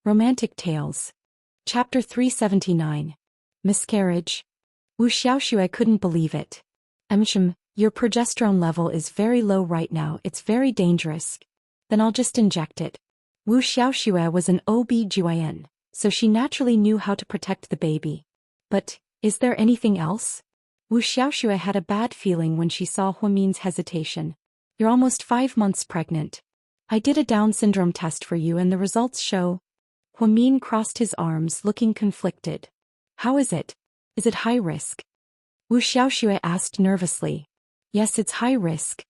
Romantic Tales. Chapter 379. Miscarriage. Wu Xiaoxue couldn't believe it. Your progesterone level is very low right now, it's very dangerous. Then I'll just inject it. Wu Xiaoxue was an OB-GYN, so she naturally knew how to protect the baby. But, is there anything else? Wu Xiaoxue had a bad feeling when she saw Huamin's hesitation. You're almost 5 months pregnant. I did a Down syndrome test for you and the results show. Huamin crossed his arms, looking conflicted. How is it? Is it high risk? Wu Xiaoxue asked nervously. Yes, it's high risk.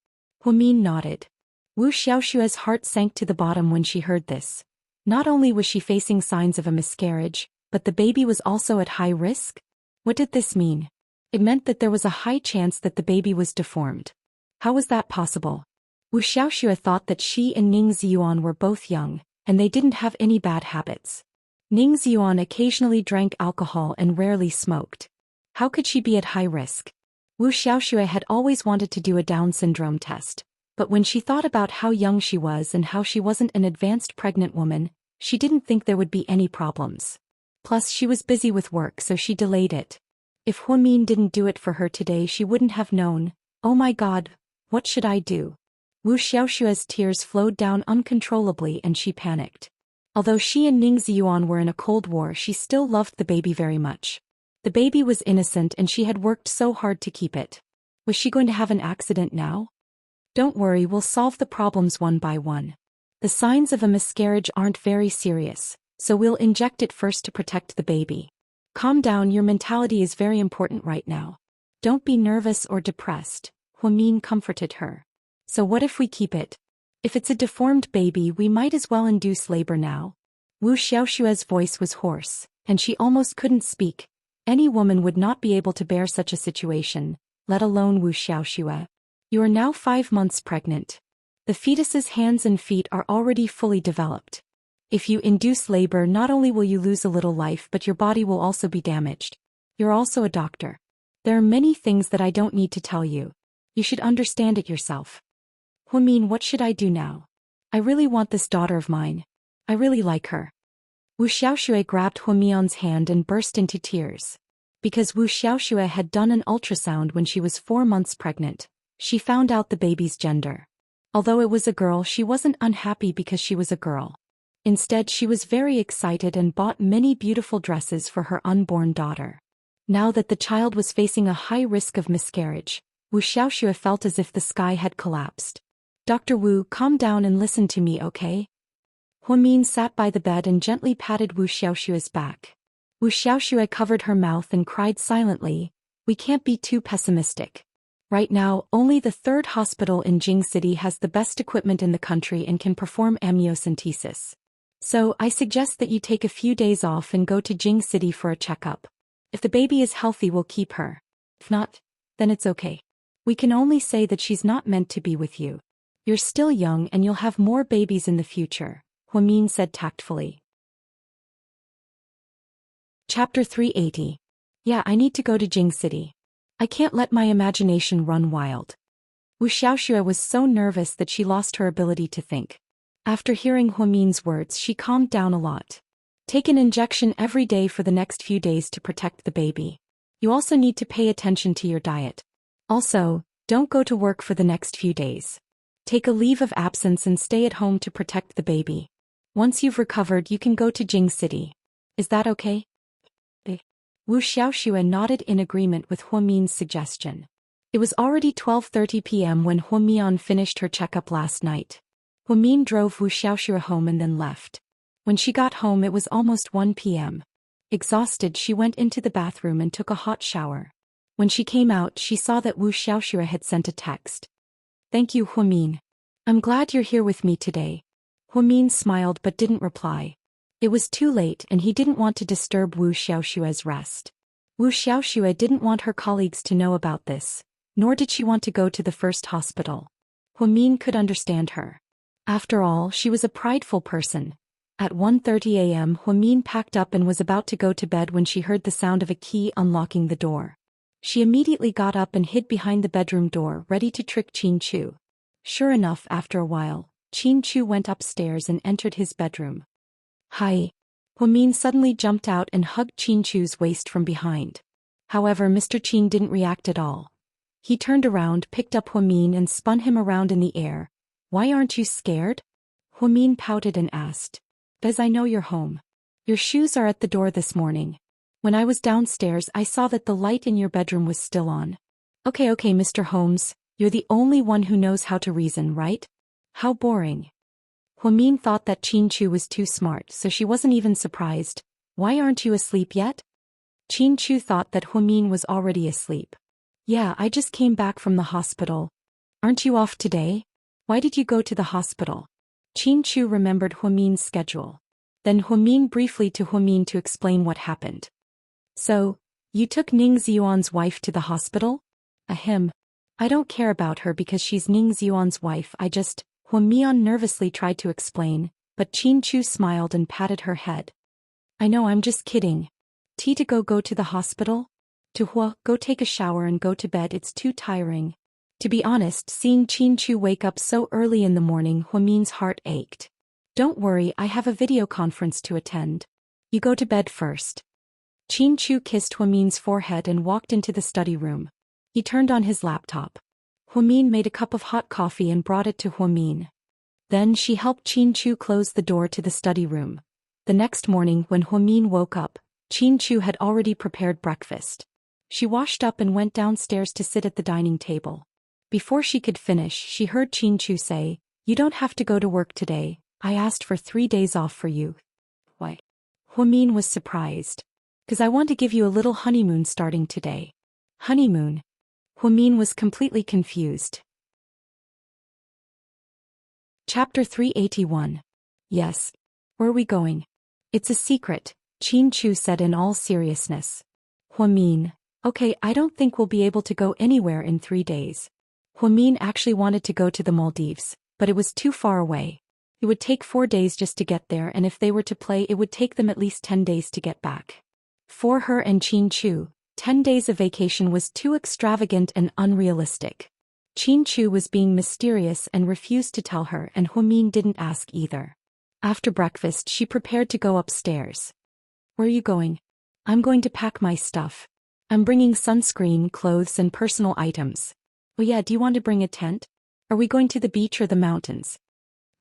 Huamin nodded. Wu Xiaoxue's heart sank to the bottom when she heard this. Not only was she facing signs of a miscarriage, but the baby was also at high risk? What did this mean? It meant that there was a high chance that the baby was deformed. How was that possible? Wu Xiaoxue thought that she and Ning Ziyuan were both young, and they didn't have any bad habits. Ning Ziyuan occasionally drank alcohol and rarely smoked. How could she be at high risk? Wu Xiaoxue had always wanted to do a Down syndrome test, but when she thought about how young she was and how she wasn't an advanced pregnant woman, she didn't think there would be any problems. Plus she was busy with work, so she delayed it. If Huamin didn't do it for her today, she wouldn't have known. Oh my God, what should I do? Wu Xiaoxue's tears flowed down uncontrollably and she panicked. Although she and Ning Ziyuan were in a cold war, she still loved the baby very much. The baby was innocent and she had worked so hard to keep it. Was she going to have an accident now? Don't worry, we'll solve the problems one by one. The signs of a miscarriage aren't very serious, so we'll inject it first to protect the baby. Calm down, your mentality is very important right now. Don't be nervous or depressed, Huamin comforted her. So what if we keep it? If it's a deformed baby, we might as well induce labor now. Wu Xiaoxue's voice was hoarse, and she almost couldn't speak. Any woman would not be able to bear such a situation, let alone Wu Xiaoxue. You are now 5 months pregnant. The fetus's hands and feet are already fully developed. If you induce labor, not only will you lose a little life, but your body will also be damaged. You're also a doctor. There are many things that I don't need to tell you. You should understand it yourself. Huamin, what should I do now? I really want this daughter of mine. I really like her. Wu Xiaoxue grabbed Huamin's hand and burst into tears. Because Wu Xiaoxue had done an ultrasound when she was 4 months pregnant, she found out the baby's gender. Although it was a girl, she wasn't unhappy because she was a girl. Instead, she was very excited and bought many beautiful dresses for her unborn daughter. Now that the child was facing a high risk of miscarriage, Wu Xiaoxue felt as if the sky had collapsed. Dr. Wu, calm down and listen to me, okay? Huamin sat by the bed and gently patted Wu Xiaoxue's back. Wu Xiaoxue covered her mouth and cried silently. We can't be too pessimistic. Right now, only the 3rd hospital in Jing City has the best equipment in the country and can perform amniocentesis. So, I suggest that you take a few days off and go to Jing City for a checkup. If the baby is healthy, we'll keep her. If not, then it's okay. We can only say that she's not meant to be with you. You're still young and you'll have more babies in the future, Huamin said tactfully. Chapter 380. Yeah, I need to go to Jing City. I can't let my imagination run wild. Wu Xiaoxue was so nervous that she lost her ability to think. After hearing Huamin's words, she calmed down a lot. Take an injection every day for the next few days to protect the baby. You also need to pay attention to your diet. Also, don't go to work for the next few days. Take a leave of absence and stay at home to protect the baby. Once you've recovered, you can go to Jing City. Is that okay? Wu Xiaoxue nodded in agreement with Huamin's suggestion. It was already 12:30 p.m. when Huamin finished her checkup last night. Huamin drove Wu Xiaoxue home and then left. When she got home, it was almost 1 p.m. Exhausted, she went into the bathroom and took a hot shower. When she came out, she saw that Wu Xiaoxue had sent a text. Thank you, Huamin. I'm glad you're here with me today. Huamin smiled but didn't reply. It was too late and he didn't want to disturb Wu Xiaoxue's rest. Wu Xiaoxue didn't want her colleagues to know about this, nor did she want to go to the 1st hospital. Huamin could understand her. After all, she was a prideful person. At 1:30 a.m., Huamin packed up and was about to go to bed when she heard the sound of a key unlocking the door. She immediately got up and hid behind the bedroom door, ready to trick Qin Chu. Sure enough, after a while, Qin Chu went upstairs and entered his bedroom. Hi, Huamin suddenly jumped out and hugged Qin Chu's waist from behind. However, Mr. Qin didn't react at all. He turned around, picked up Huamin and spun him around in the air. "Why aren't you scared?" Huamin pouted and asked. "Because I know you're home. Your shoes are at the door this morning. When I was downstairs I saw that the light in your bedroom was still on." Okay, Mr. Holmes, you're the only one who knows how to reason, right? How boring." Huamin thought that Qin Chu was too smart, so she wasn't even surprised. "Why aren't you asleep yet?" Qin Chu thought that Huamin was already asleep. "Yeah, I just came back from the hospital." "Aren't you off today? Why did you go to the hospital?" Qin Chu remembered Huamin's schedule. Then Huamin briefly to Huamin to explain what happened. "So, you took Ning Ziyuan's wife to the hospital?" "Ahem. I don't care about her because she's Ning Ziyuan's wife, Huamian nervously tried to explain, but Qin Chu smiled and patted her head. "I know, I'm just kidding. T to go to the hospital? To Hua, go take a shower and go to bed, it's too tiring." To be honest, seeing Qin Chu wake up so early in the morning, Huamin's heart ached. "Don't worry, I have a video conference to attend. You go to bed first." Qin Chu kissed Huamin's forehead and walked into the study room. He turned on his laptop. Huamin made a cup of hot coffee and brought it to Huamin. Then she helped Qin Chu close the door to the study room. The next morning when Huamin woke up, Qin Chu had already prepared breakfast. She washed up and went downstairs to sit at the dining table. Before she could finish, she heard Qin Chu say, "You don't have to go to work today. I asked for 3 days off for you." "Why?" Huamin was surprised. "'Cause I want to give you a little honeymoon starting today." "Honeymoon?" Huamin was completely confused. Chapter 381. "Yes. Where are we going?" "It's a secret," Qin Chu said in all seriousness. Huamin. "Okay, I don't think we'll be able to go anywhere in 3 days." Huamin actually wanted to go to the Maldives, but it was too far away. It would take 4 days just to get there, and if they were to play it would take them at least 10 days to get back. For her and Qin Chu, 10 days of vacation was too extravagant and unrealistic. Qin Chu was being mysterious and refused to tell her, and Huamin didn't ask either. After breakfast she prepared to go upstairs. "Where are you going?" "I'm going to pack my stuff. I'm bringing sunscreen, clothes and personal items." "Oh yeah, do you want to bring a tent? Are we going to the beach or the mountains?"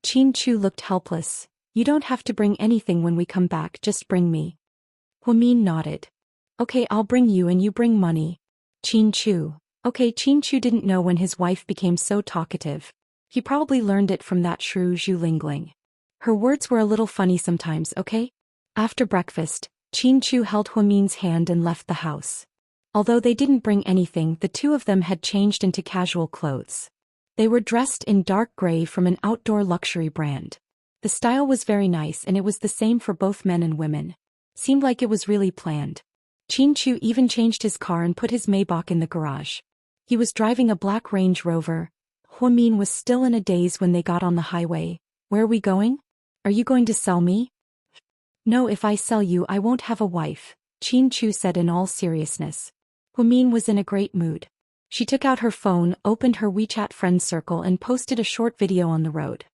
Qin Chu looked helpless. "You don't have to bring anything when we come back, just bring me." Huamin nodded. "Okay, I'll bring you and you bring money." Qin Chu. Okay, Qin Chu didn't know when his wife became so talkative. He probably learned it from that shrew Zhu Lingling. Her words were a little funny sometimes, okay? After breakfast, Qin Chu held Huamin's hand and left the house. Although they didn't bring anything, the two of them had changed into casual clothes. They were dressed in dark gray from an outdoor luxury brand. The style was very nice and it was the same for both men and women. Seemed like it was really planned. Qin Chu even changed his car and put his Maybach in the garage. He was driving a black Range Rover. Huamin was still in a daze when they got on the highway. "Where are we going?" "Are you going to sell me?" "No, if I sell you I won't have a wife," Qin Chu said in all seriousness. Huamin was in a great mood. She took out her phone, opened her WeChat friend circle and posted a short video on the road.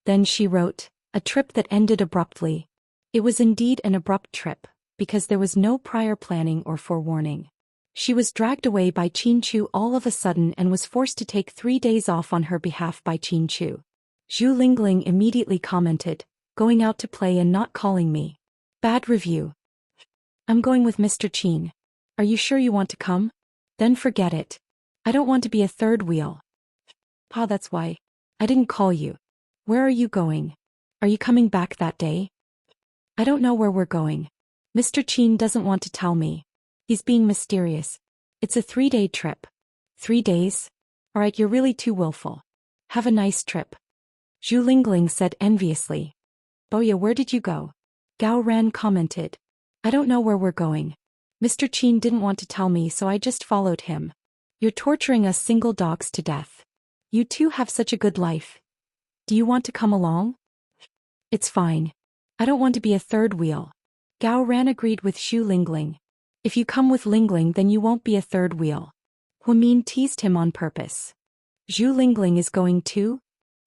Then she wrote, "A trip that ended abruptly." It was indeed an abrupt trip, because there was no prior planning or forewarning. She was dragged away by Qin Chu all of a sudden and was forced to take 3 days off on her behalf by Qin Chu. Zhu Lingling immediately commented, "Going out to play and not calling me. Bad review." "I'm going with Mr. Qin. Are you sure you want to come?" "Then forget it. I don't want to be a third wheel." "Pa, that's why I didn't call you." "Where are you going? Are you coming back that day?" "I don't know where we're going. Mr. Qin doesn't want to tell me. He's being mysterious. It's a 3-day trip." 3 days? Alright, you're really too willful. Have a nice trip. Zhu Lingling said enviously. "Boya, where did you go?" Gao Ran commented. "I don't know where we're going. Mr. Qin didn't want to tell me, so I just followed him." "You're torturing us single dogs to death. You two have such a good life. Do you want to come along?" "It's fine. I don't want to be a third wheel." Gao Ran agreed with Zhu Lingling. "If you come with Lingling then you won't be a third wheel." Huamin teased him on purpose. "Zhu Lingling is going too?"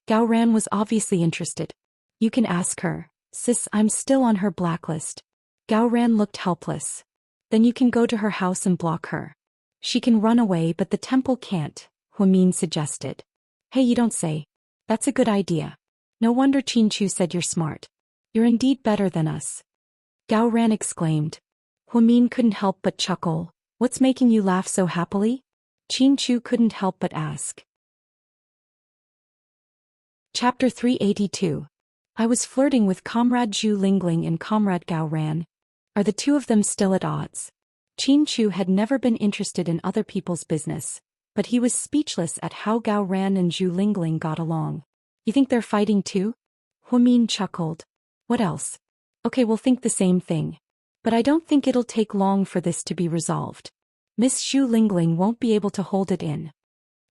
Gao Ran was obviously interested. "You can ask her. Sis, I'm still on her blacklist. Gao Ran looked helpless. Then you can go to her house and block her. She can run away but the temple can't, Huamin suggested. Hey, you don't say. That's a good idea. No wonder Qin Chu said you're smart. You're indeed better than us. Gao Ran exclaimed. Huamin couldn't help but chuckle. What's making you laugh so happily? Qin Chu couldn't help but ask. Chapter 382. I was flirting with Comrade Zhu Lingling and Comrade Gao Ran. Are the two of them still at odds? Qin Chu had never been interested in other people's business, but he was speechless at how Gao Ran and Zhu Lingling got along. You think they're fighting too? Huamin chuckled. What else? Okay, we'll think the same thing. But I don't think it'll take long for this to be resolved. Miss Zhu Lingling won't be able to hold it in.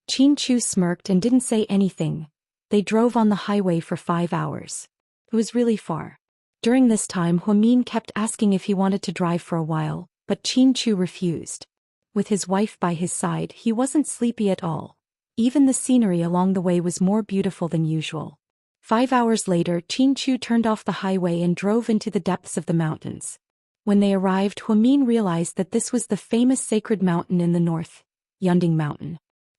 Qin Chu smirked and didn't say anything. They drove on the highway for 5 hours. It was really far. During this time Huamin kept asking if he wanted to drive for a while, but Qin Chu refused. With his wife by his side he wasn't sleepy at all. Even the scenery along the way was more beautiful than usual. 5 hours later Qin Chu turned off the highway and drove into the depths of the mountains. When they arrived Huamin realized that this was the famous sacred mountain in the north, Yunding Mountain.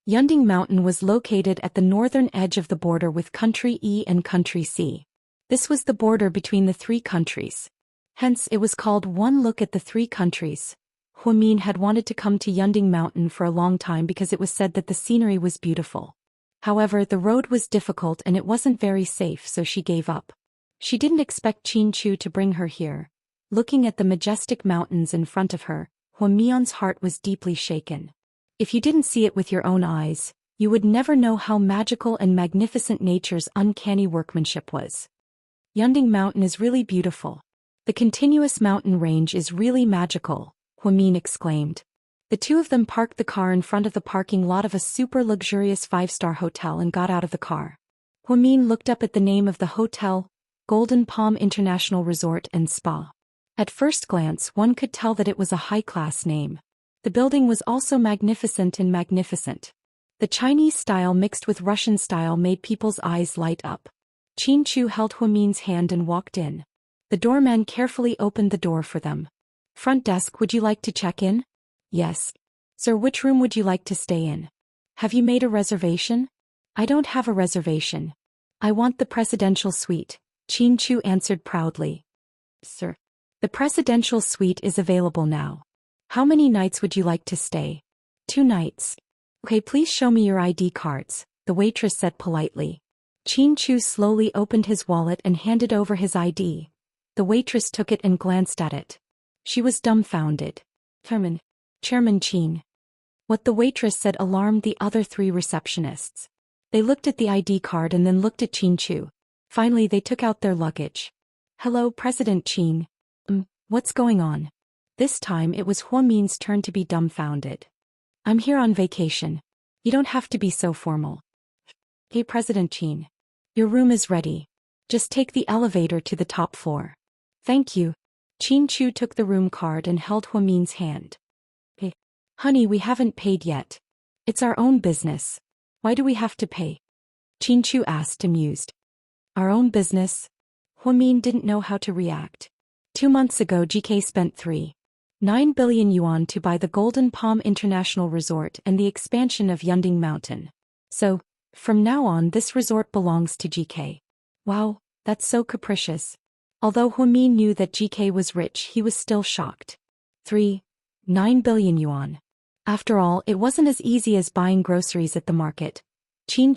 Yunding Mountain was located at the northern edge of the border with Country E and Country C. This was the border between the three countries. Hence it was called One Look at the Three Countries. Huamin had wanted to come to Yunding Mountain for a long time because it was said that the scenery was beautiful. However, the road was difficult and it wasn't very safe, so she gave up. She didn't expect Qin Chu to bring her here. Looking at the majestic mountains in front of her, Huamin's heart was deeply shaken. If you didn't see it with your own eyes, you would never know how magical and magnificent nature's uncanny workmanship was. Yunding Mountain is really beautiful. The continuous mountain range is really magical, Huamin exclaimed. The two of them parked the car in front of the parking lot of a super luxurious 5-star hotel and got out of the car. Huamin looked up at the name of the hotel, Golden Palm International Resort and Spa. At first glance one could tell that it was a high-class name. The building was also magnificent and magnificent. The Chinese style mixed with Russian style made people's eyes light up. Qin Chu held Huamin's hand and walked in. The doorman carefully opened the door for them. Front desk, would you like to check in? Yes. Sir, which room would you like to stay in? Have you made a reservation? I don't have a reservation. I want the presidential suite, Qin Chu answered proudly. Sir, the presidential suite is available now. How many nights would you like to stay? 2 nights. Okay, please show me your ID cards, the waitress said politely. Qin Chu slowly opened his wallet and handed over his ID. The waitress took it and glanced at it. She was dumbfounded. Chairman Qin. What the waitress said alarmed the other 3 receptionists. They looked at the ID card and then looked at Qin Chu. Finally they took out their luggage. Hello, President Qin. What's going on? This time it was Huamin's turn to be dumbfounded. I'm here on vacation. You don't have to be so formal. Hey, President Qin. Your room is ready. Just take the elevator to the top floor. Thank you. Qin Chu took the room card and held Huamin's hand. Hey, honey, we haven't paid yet. It's our own business. Why do we have to pay? Qin Chu asked, amused. Our own business? Huamin didn't know how to react. 2 months ago GK spent 3.9 billion yuan to buy the Golden Palm International Resort and the expansion of Yunding Mountain. So, from now on this resort belongs to GK. Wow, that's so capricious. Although Huamin knew that GK was rich, he was still shocked. 3.9 billion yuan. After all, it wasn't as easy as buying groceries at the market. Qin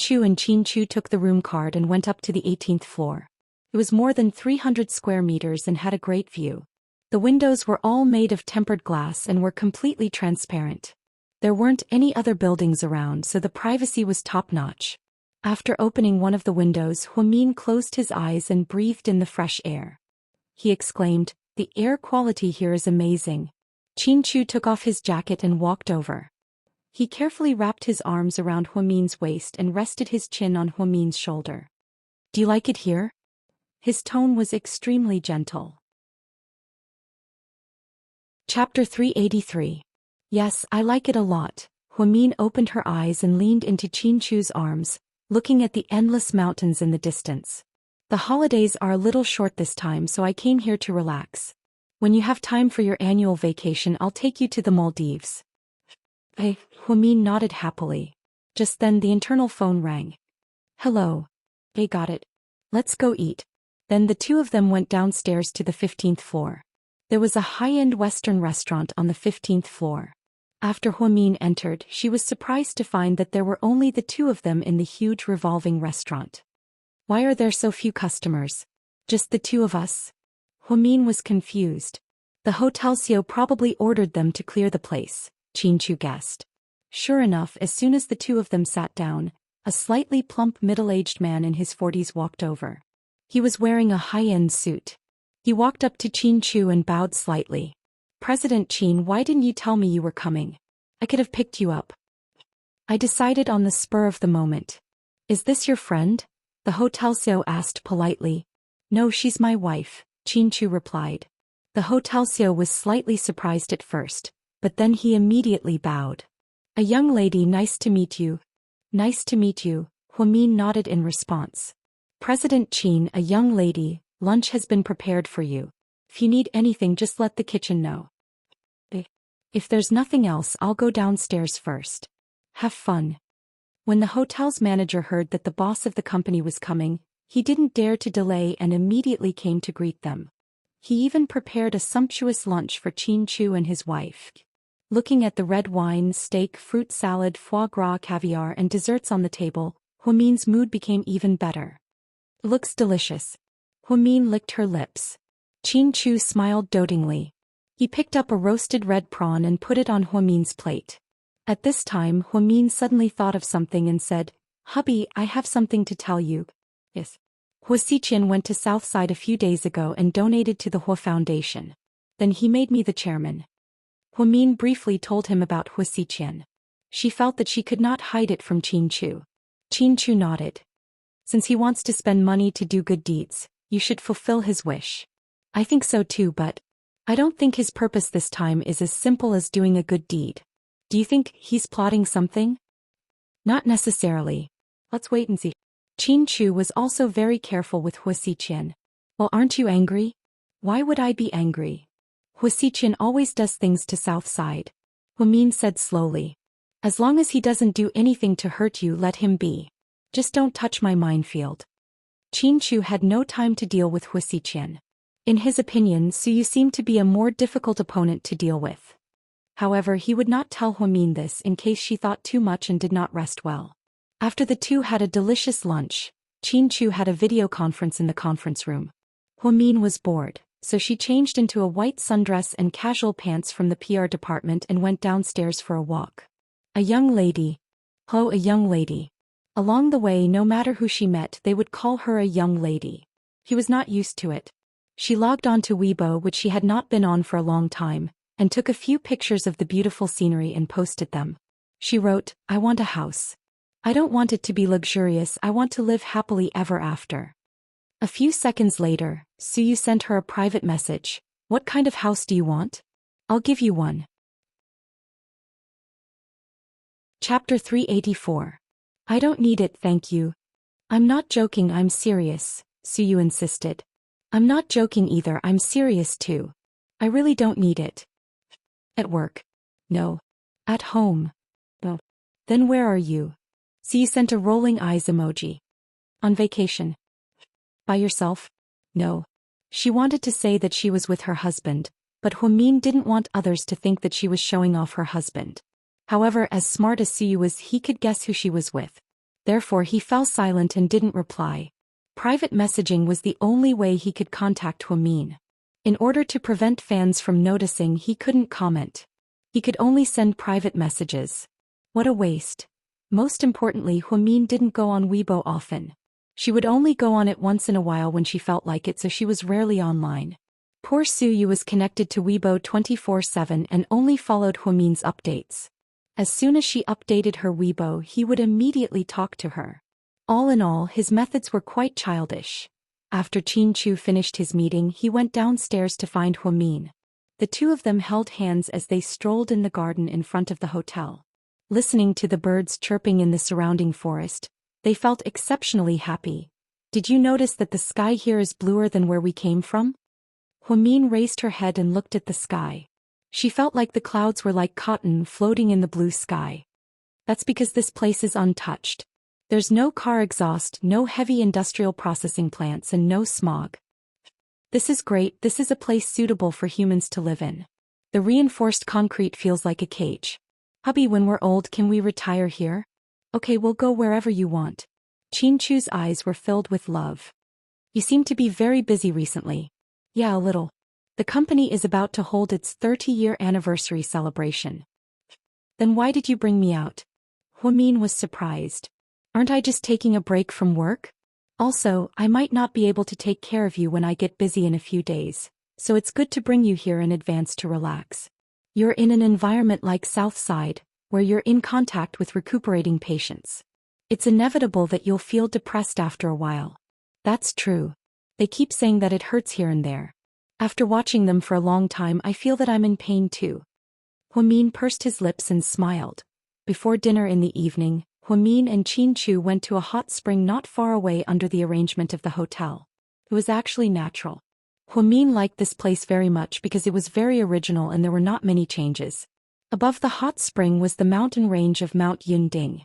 Chu took the room card and went up to the 18th floor. It was more than 300 square meters and had a great view. The windows were all made of tempered glass and were completely transparent. There weren't any other buildings around, so the privacy was top-notch. After opening one of the windows, Huamin closed his eyes and breathed in the fresh air. He exclaimed, "The air quality here is amazing." Qin Chu took off his jacket and walked over. He carefully wrapped his arms around Huamin's waist and rested his chin on Huamin's shoulder. "Do you like it here?" His tone was extremely gentle. Chapter 383. Yes, I like it a lot. Huamin opened her eyes and leaned into Qin Chu's arms, looking at the endless mountains in the distance. The holidays are a little short this time, so I came here to relax. When you have time for your annual vacation, I'll take you to the Maldives. Hey, Huamin nodded happily. Just then the internal phone rang. Hello. Hey, got it. Let's go eat. Then the two of them went downstairs to the 15th floor. There was a high-end Western restaurant on the 15th floor. After Huamin entered, she was surprised to find that there were only the two of them in the huge revolving restaurant. Why are there so few customers? Just the two of us? Huamin was confused. The hotel CEO probably ordered them to clear the place, Qin guessed. Sure enough, as soon as the two of them sat down, a slightly plump middle-aged man in his 40s walked over. He was wearing a high-end suit. He walked up to Qin and bowed slightly. President Qin, why didn't you tell me you were coming? I could have picked you up. I decided on the spur of the moment. Is this your friend? The hotel CEO asked politely. No, she's my wife, Qin replied. The hotel CEO was slightly surprised at first, but then he immediately bowed. A young lady, nice to meet you. Nice to meet you, Huamin nodded in response. President Qin, a young lady, lunch has been prepared for you. If you need anything, just let the kitchen know. If there's nothing else, I'll go downstairs first. Have fun. When the hotel's manager heard that the boss of the company was coming, he didn't dare to delay and immediately came to greet them. He even prepared a sumptuous lunch for Qin and his wife. Looking at the red wine, steak, fruit salad, foie gras, caviar, and desserts on the table, Huamin's mood became even better. Looks delicious. Huamin licked her lips. Qin smiled dotingly. He picked up a roasted red prawn and put it on Huamin's plate. At this time, Huamin suddenly thought of something and said, Hubby, I have something to tell you. Yes. Hua Xiqian went to Southside a few days ago and donated to the Hua Foundation. Then he made me the chairman. Huamin briefly told him about Hua Xiqian. She felt that she could not hide it from Qin Qin nodded. Since he wants to spend money to do good deeds, you should fulfill his wish. I think so too, but I don't think his purpose this time is as simple as doing a good deed. Do you think he's plotting something? Not necessarily. Let's wait and see. Qin was also very careful with Hua Xiqian. Well, aren't you angry? Why would I be angry? Hua Xiqian always does things to Southside. Huamin said slowly. As long as he doesn't do anything to hurt you, let him be. Just don't touch my minefield. Qin had no time to deal with Hua Xiqian. In his opinion, Suyu seemed to be a more difficult opponent to deal with. However, he would not tell Huamin this in case she thought too much and did not rest well. After the two had a delicious lunch, Qin had a video conference in the conference room. Huamin was bored, so she changed into a white sundress and casual pants from the PR department and went downstairs for a walk. A young lady. Oh, a young lady. Along the way, no matter who she met, they would call her a young lady. He was not used to it. She logged on to Weibo, which she had not been on for a long time, and took a few pictures of the beautiful scenery and posted them. She wrote, I want a house. I don't want it to be luxurious, I want to live happily ever after. A few seconds later, Suyu sent her a private message. What kind of house do you want? I'll give you one. Chapter 384. I don't need it, thank you. I'm not joking, I'm serious, Suyu insisted. I'm not joking either, I'm serious too. I really don't need it. At work? No. At home? No. Then where are you? Suyu sent a rolling eyes emoji. On vacation? By yourself? No. She wanted to say that she was with her husband, but Huamin didn't want others to think that she was showing off her husband. However, as smart as Suyu was, he could guess who she was with. Therefore, he fell silent and didn't reply. Private messaging was the only way he could contact Huamin. In order to prevent fans from noticing, he couldn't comment. He could only send private messages. What a waste. Most importantly, Huamin didn't go on Weibo often. She would only go on it once in a while when she felt like it, so she was rarely online. Poor Suyu was connected to Weibo 24/7 and only followed Huamin's updates. As soon as she updated her Weibo, he would immediately talk to her. All in all, his methods were quite childish. After Qin finished his meeting, he went downstairs to find Huamin. The two of them held hands as they strolled in the garden in front of the hotel. Listening to the birds chirping in the surrounding forest, they felt exceptionally happy. Did you notice that the sky here is bluer than where we came from? Huamin raised her head and looked at the sky. She felt like the clouds were like cotton floating in the blue sky. That's because this place is untouched. There's no car exhaust, no heavy industrial processing plants, and no smog. This is great. This is a place suitable for humans to live in. The reinforced concrete feels like a cage. Hubby, when we're old, can we retire here? Okay, we'll go wherever you want. Chin-Chu's eyes were filled with love. You seem to be very busy recently. Yeah, a little. The company is about to hold its 30-year anniversary celebration. Then why did you bring me out? Huamin was surprised. Aren't I just taking a break from work? Also, I might not be able to take care of you when I get busy in a few days, so it's good to bring you here in advance to relax. You're in an environment like Southside, where you're in contact with recuperating patients. It's inevitable that you'll feel depressed after a while. That's true. They keep saying that it hurts here and there. After watching them for a long time, I feel that I'm in pain too. Huamin pursed his lips and smiled. Before dinner in the evening, Huamin and Chin-Chu went to a hot spring not far away under the arrangement of the hotel. It was actually natural. Huamin liked this place very much because it was very original and there were not many changes. Above the hot spring was the mountain range of Mount Yunding.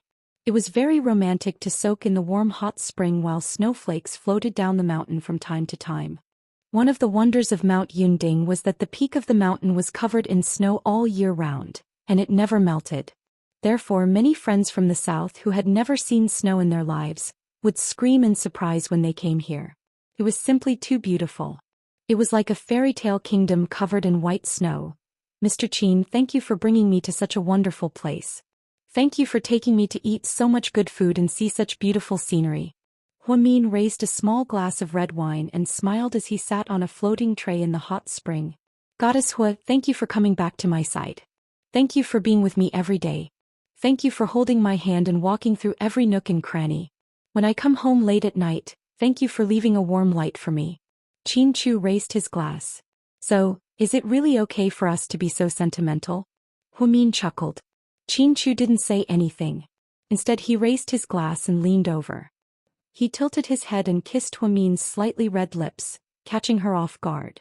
It was very romantic to soak in the warm hot spring while snowflakes floated down the mountain from time to time. One of the wonders of Mount Yunding was that the peak of the mountain was covered in snow all year round, and it never melted. Therefore, many friends from the south who had never seen snow in their lives would scream in surprise when they came here. It was simply too beautiful. It was like a fairy tale kingdom covered in white snow. Mr. Chin, thank you for bringing me to such a wonderful place. Thank you for taking me to eat so much good food and see such beautiful scenery. Huamin raised a small glass of red wine and smiled as he sat on a floating tray in the hot spring. Goddess Hua, thank you for coming back to my side. Thank you for being with me every day. Thank you for holding my hand and walking through every nook and cranny. When I come home late at night, thank you for leaving a warm light for me. Chin-Chu raised his glass. So, is it really okay for us to be so sentimental? Huamin chuckled. Chin-Chu didn't say anything. Instead, he raised his glass and leaned over. He tilted his head and kissed Huamin's slightly red lips, catching her off guard.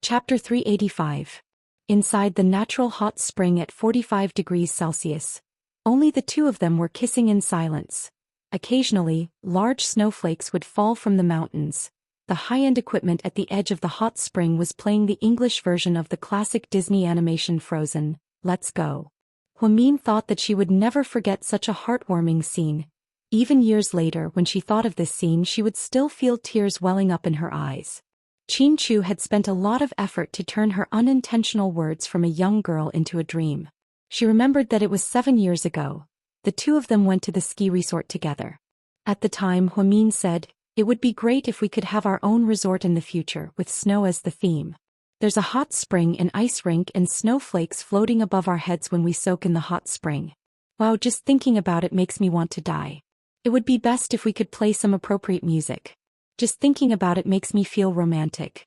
Chapter 385. Inside the natural hot spring at 45 degrees Celsius, only the two of them were kissing in silence. Occasionally, large snowflakes would fall from the mountains. The high-end equipment at the edge of the hot spring was playing the English version of the classic Disney animation Frozen, Let's Go. Huamin thought that she would never forget such a heartwarming scene. Even years later, when she thought of this scene, she would still feel tears welling up in her eyes. Chin-Chu had spent a lot of effort to turn her unintentional words from a young girl into a dream. She remembered that it was 7 years ago. The two of them went to the ski resort together. At the time, Huamin said, "It would be great if we could have our own resort in the future, with snow as the theme. There's a hot spring, an ice rink, and snowflakes floating above our heads when we soak in the hot spring. Wow, just thinking about it makes me want to die. It would be best if we could play some appropriate music. Just thinking about it makes me feel romantic."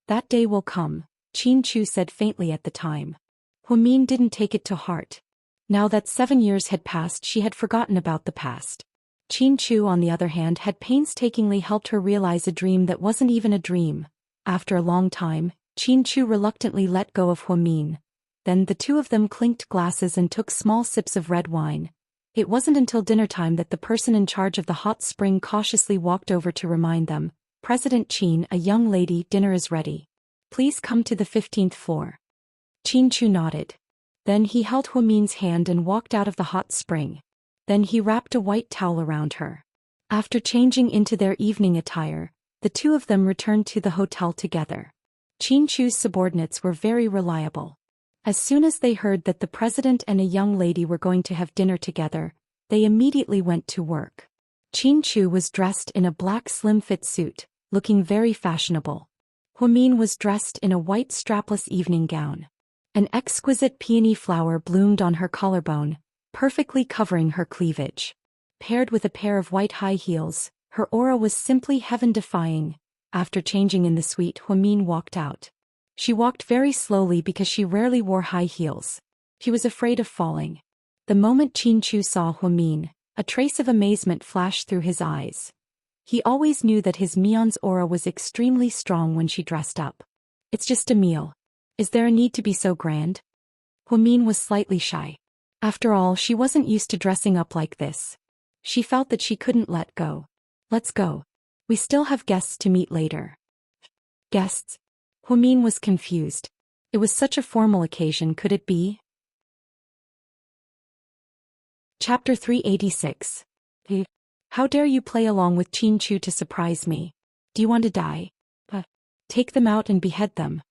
That day will come, Chin-Chu said faintly at the time. Huamin didn't take it to heart. Now that 7 years had passed, she had forgotten about the past. Chin-Chu, on the other hand, had painstakingly helped her realize a dream that wasn't even a dream. After a long time, Chin-Chu reluctantly let go of Huamin. Then the two of them clinked glasses and took small sips of red wine. It wasn't until dinner time that the person in charge of the hot spring cautiously walked over to remind them, "President Chin, a young lady, dinner is ready. Please come to the 15th floor." Chin-Chu nodded. Then he held Huamin's hand and walked out of the hot spring. Then he wrapped a white towel around her. After changing into their evening attire, the two of them returned to the hotel together. Chin-Chu's subordinates were very reliable. As soon as they heard that the president and a young lady were going to have dinner together, they immediately went to work. Chin-Chu was dressed in a black slim-fit suit, looking very fashionable. Huamin was dressed in a white strapless evening gown. An exquisite peony flower bloomed on her collarbone, perfectly covering her cleavage. Paired with a pair of white high heels, her aura was simply heaven-defying. After changing in the suite, Huamin walked out. She walked very slowly because she rarely wore high heels. She was afraid of falling. The moment Chin-Chu saw Huamin, a trace of amazement flashed through his eyes. He always knew that his Mion's aura was extremely strong when she dressed up. It's just a meal. Is there a need to be so grand? Huamin was slightly shy. After all, she wasn't used to dressing up like this. She felt that she couldn't let go. Let's go. We still have guests to meet later. Guests? Huamin was confused. It was such a formal occasion, could it be? Chapter 386. How dare you play along with Qin Chu to surprise me? Do you want to die? Take them out and behead them.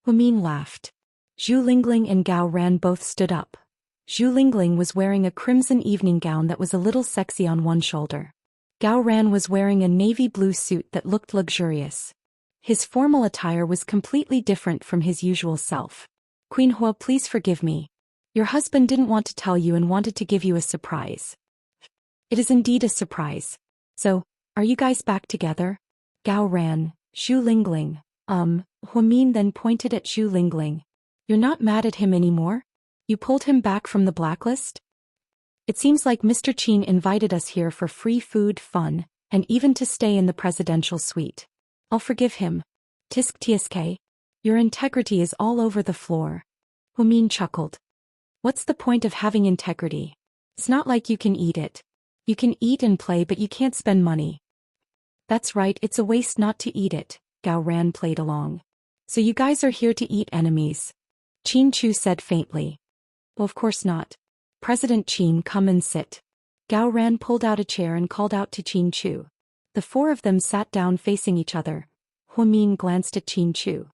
Huamin laughed. Zhu Lingling and Gao Ran both stood up. Zhu Lingling was wearing a crimson evening gown that was a little sexy on one shoulder. Gao Ran was wearing a navy blue suit that looked luxurious. His formal attire was completely different from his usual self. Queen Hua, please forgive me. Your husband didn't want to tell you and wanted to give you a surprise. It is indeed a surprise. So, are you guys back together? Gao Ran, Zhu Lingling, Huamin then pointed at Zhu Lingling. You're not mad at him anymore? You pulled him back from the blacklist? It seems like Mr. Qin invited us here for free food, fun, and even to stay in the presidential suite. I'll forgive him. Tisk tsk. Your integrity is all over the floor. Huamin chuckled. What's the point of having integrity? It's not like you can eat it. You can eat and play, but you can't spend money. That's right, it's a waste not to eat it, Gao Ran played along. So you guys are here to eat enemies? Qin Chu said faintly. Well, of course not. President Qin, come and sit. Gao Ran pulled out a chair and called out to Qin Chu. The four of them sat down facing each other. Huamin glanced at Qin Chu.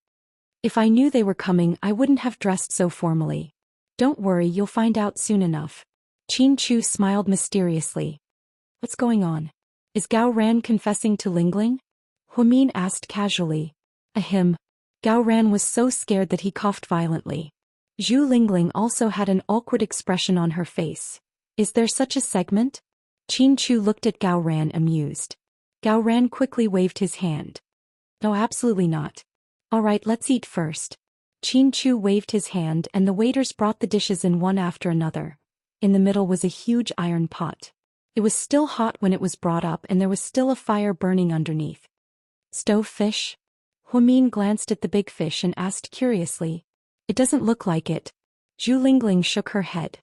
If I knew they were coming, I wouldn't have dressed so formally. Don't worry, you'll find out soon enough. Qin Chu smiled mysteriously. What's going on? Is Gao Ran confessing to Lingling? Huamin asked casually. Ahem. Gao Ran was so scared that he coughed violently. Zhu Lingling also had an awkward expression on her face. Is there such a segment? Qin Chu looked at Gao Ran amused. Gao Ran quickly waved his hand. No, absolutely not. All right, let's eat first. Qin Chu waved his hand and the waiters brought the dishes in one after another. In the middle was a huge iron pot. It was still hot when it was brought up and there was still a fire burning underneath. Stove fish? Huamin glanced at the big fish and asked curiously. It doesn't look like it. Zhu Lingling shook her head.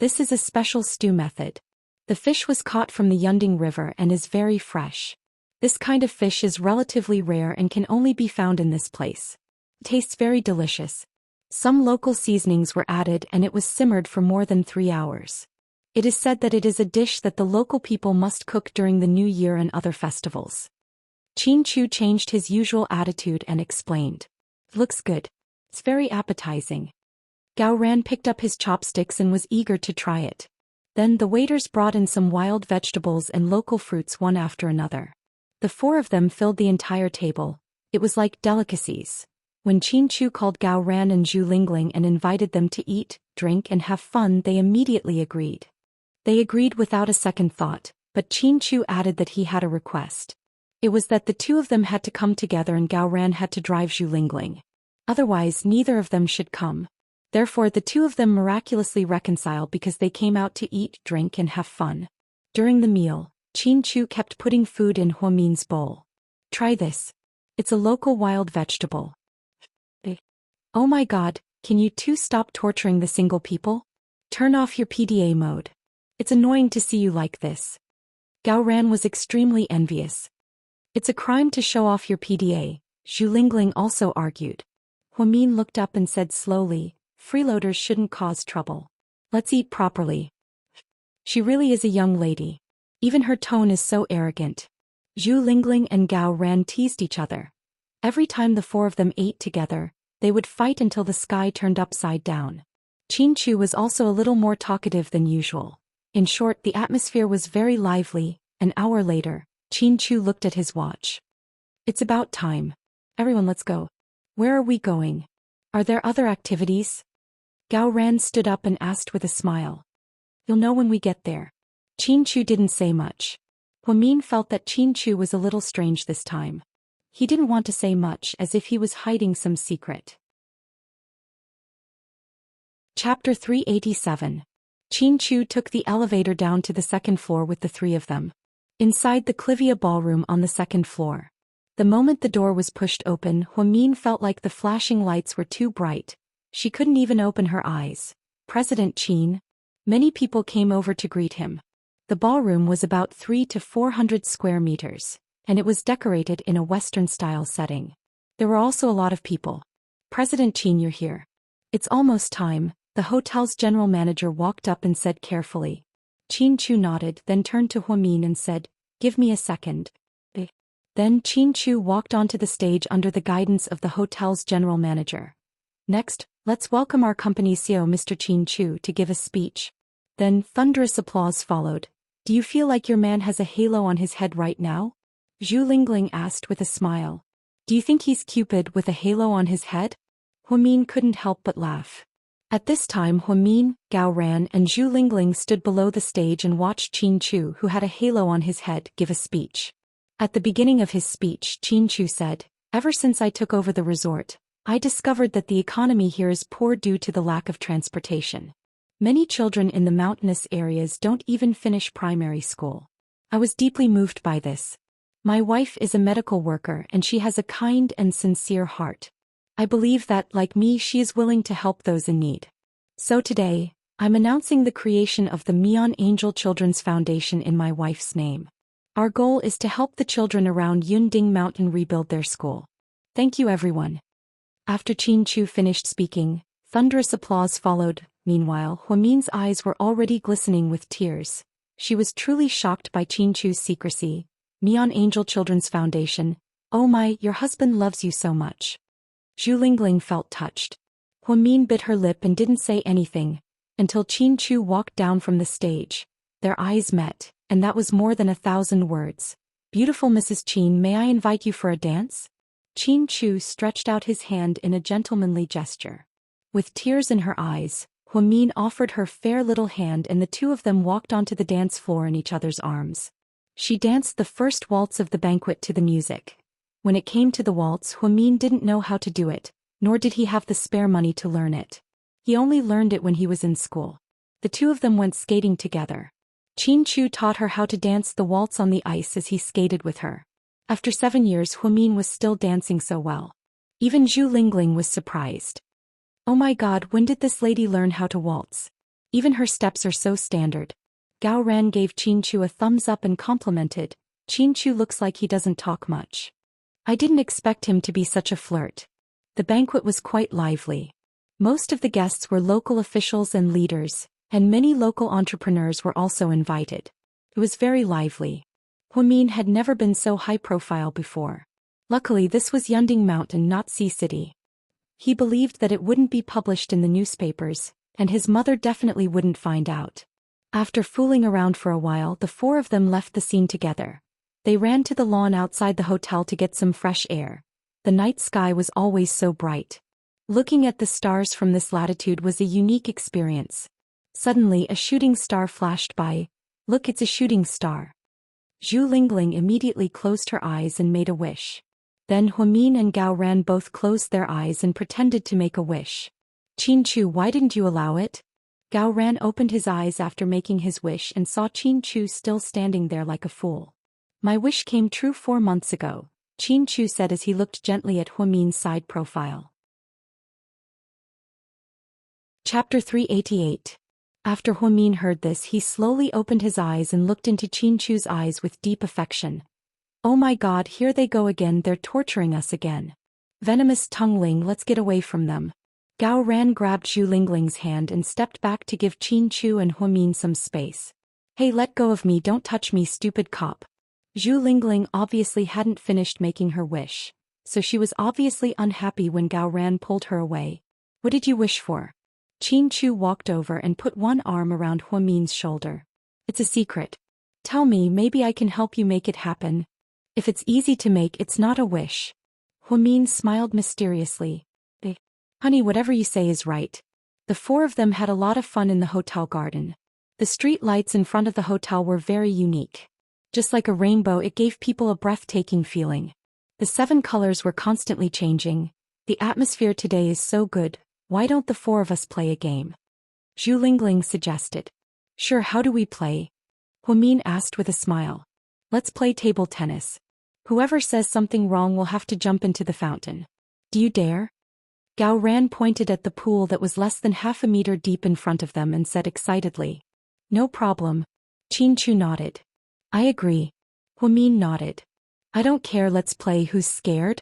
This is a special stew method. The fish was caught from the Yunding River and is very fresh. This kind of fish is relatively rare and can only be found in this place. It tastes very delicious. Some local seasonings were added and it was simmered for more than 3 hours. It is said that it is a dish that the local people must cook during the New Year and other festivals. Qin Chu changed his usual attitude and explained. Looks good. It's very appetizing. Gao Ran picked up his chopsticks and was eager to try it. Then the waiters brought in some wild vegetables and local fruits one after another. The four of them filled the entire table. It was like delicacies. When Qin Chu called Gao Ran and Zhu Lingling and invited them to eat, drink and have fun, they immediately agreed. They agreed without a second thought, but Qin Chu added that he had a request. It was that the two of them had to come together and Gao Ran had to drive Zhu Lingling. Otherwise, neither of them should come. Therefore, the two of them miraculously reconciled because they came out to eat, drink and have fun. During the meal, Qin Chu kept putting food in Huamin's bowl. Try this. It's a local wild vegetable. Oh my god, can you two stop torturing the single people? Turn off your PDA mode. It's annoying to see you like this. Gao Ran was extremely envious. It's a crime to show off your PDA, Zhu Lingling also argued. Huamin looked up and said slowly, freeloaders shouldn't cause trouble. Let's eat properly. She really is a young lady. Even her tone is so arrogant. Zhu Lingling and Gao Ran teased each other. Every time the four of them ate together, they would fight until the sky turned upside down. Qin Chu was also a little more talkative than usual. In short, the atmosphere was very lively. An hour later, Qin Chu looked at his watch. It's about time. Everyone, let's go. Where are we going? Are there other activities? Gao Ran stood up and asked with a smile. You'll know when we get there. Qin Chu didn't say much. Huamin felt that Qin Chu was a little strange this time. He didn't want to say much, as if he was hiding some secret. Chapter 387. Qin Chu took the elevator down to the second floor with the three of them. Inside the Clivia ballroom on the second floor. The moment the door was pushed open, Huamin felt like the flashing lights were too bright. She couldn't even open her eyes. President Qin. Many people came over to greet him. The ballroom was about 300 to 400 square meters, and it was decorated in a Western-style setting. There were also a lot of people. President Qin, you're here. It's almost time, the hotel's general manager walked up and said carefully. Qin Chu nodded, then turned to Huamin and said, "Give me a second." Then Qin Chu walked onto the stage under the guidance of the hotel's general manager. "Next, let's welcome our company's CEO Mr. Qin Chu to give a speech." Then thunderous applause followed. "Do you feel like your man has a halo on his head right now?" Zhu Lingling asked with a smile. "Do you think he's Cupid with a halo on his head?" Huamin couldn't help but laugh. At this time Huamin, Gao Ran and Zhu Lingling stood below the stage and watched Qin Chu, who had a halo on his head, give a speech. At the beginning of his speech, Qin Chu said, "Ever since I took over the resort, I discovered that the economy here is poor due to the lack of transportation. Many children in the mountainous areas don't even finish primary school. I was deeply moved by this. My wife is a medical worker and she has a kind and sincere heart. I believe that, like me, she is willing to help those in need. So today, I'm announcing the creation of the Mian Angel Children's Foundation in my wife's name. Our goal is to help the children around Yunding Mountain rebuild their school. Thank you, everyone." After Qin Chu finished speaking, thunderous applause followed. Meanwhile, Huamin's eyes were already glistening with tears. She was truly shocked by Qin Chu's secrecy. "Mian Angel Children's Foundation. Oh my, your husband loves you so much." Zhu Lingling felt touched. Huamin bit her lip and didn't say anything, until Qin Chu walked down from the stage. Their eyes met, and that was more than 1,000 words. "Beautiful Mrs. Qin, may I invite you for a dance?" Qin Chu stretched out his hand in a gentlemanly gesture. With tears in her eyes, Huamin offered her fair little hand and the two of them walked onto the dance floor in each other's arms. She danced the first waltz of the banquet to the music. When it came to the waltz, Huamin didn't know how to do it, nor did he have the spare money to learn it. He only learned it when he was in school. The two of them went skating together. Qin Chu taught her how to dance the waltz on the ice as he skated with her. After 7 years, Huamin was still dancing so well. Even Zhu Lingling was surprised. "Oh my god, when did this lady learn how to waltz? Even her steps are so standard." Gao Ran gave Qin Chu a thumbs up and complimented, "Qin Chu looks like he doesn't talk much. I didn't expect him to be such a flirt." The banquet was quite lively. Most of the guests were local officials and leaders, and many local entrepreneurs were also invited. It was very lively. Huamin had never been so high-profile before. Luckily this was Yunding Mountain, not Sea City. He believed that it wouldn't be published in the newspapers, and his mother definitely wouldn't find out. After fooling around for a while, the four of them left the scene together. They ran to the lawn outside the hotel to get some fresh air. The night sky was always so bright. Looking at the stars from this latitude was a unique experience. Suddenly a shooting star flashed by. "Look, it's a shooting star." Zhu Lingling immediately closed her eyes and made a wish. Then Huamin and Gao Ran both closed their eyes and pretended to make a wish. "Qin Chu, why didn't you allow it?" Gao Ran opened his eyes after making his wish and saw Qin Chu still standing there like a fool. "My wish came true 4 months ago," Qin Chu said as he looked gently at Huamin's side profile. Chapter 388. After Huamin heard this, he slowly opened his eyes and looked into Qin Chu's eyes with deep affection. "Oh my god, here they go again, they're torturing us again. Venomous Tungling, let's get away from them." Gao Ran grabbed Zhu Lingling's hand and stepped back to give Qin Chu and Huamin some space. "Hey, let go of me, don't touch me, stupid cop." Zhu Lingling obviously hadn't finished making her wish, so she was obviously unhappy when Gao Ran pulled her away. "What did you wish for?" Qin Chu walked over and put one arm around Huamin's shoulder. "It's a secret. Tell me, maybe I can help you make it happen. If it's easy to make, it's not a wish." Huamin smiled mysteriously. "Honey, whatever you say is right." The four of them had a lot of fun in the hotel garden. The street lights in front of the hotel were very unique. Just like a rainbow, it gave people a breathtaking feeling. The 7 colors were constantly changing. "The atmosphere today is so good. Why don't the 4 of us play a game?" Zhu Lingling suggested. "Sure, how do we play?" Huamin asked with a smile. Let's play table tennis. Whoever says something wrong will have to jump into the fountain. Do you dare? Gao Ran pointed at the pool that was less than half a meter deep in front of them and said excitedly. No problem. Qin Chu nodded. I agree. Huamin nodded. I don't care, let's play. Who's scared?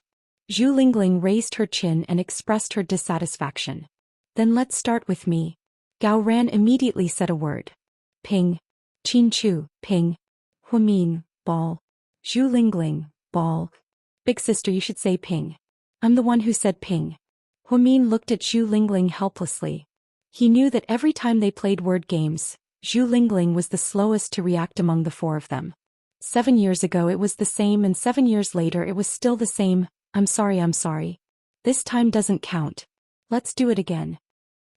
Zhu Lingling raised her chin and expressed her dissatisfaction. Then let's start with me. Gao Ran immediately said a word. Ping. Qin Chu, ping. Huamin, ball. Zhu Lingling, ball. Big sister, you should say ping. I'm the one who said ping. Huamin looked at Zhu Lingling helplessly. He knew that every time they played word games, Zhu Lingling was the slowest to react among the four of them. 7 years ago it was the same, and 7 years later it was still the same. I'm sorry. This time doesn't count. Let's do it again.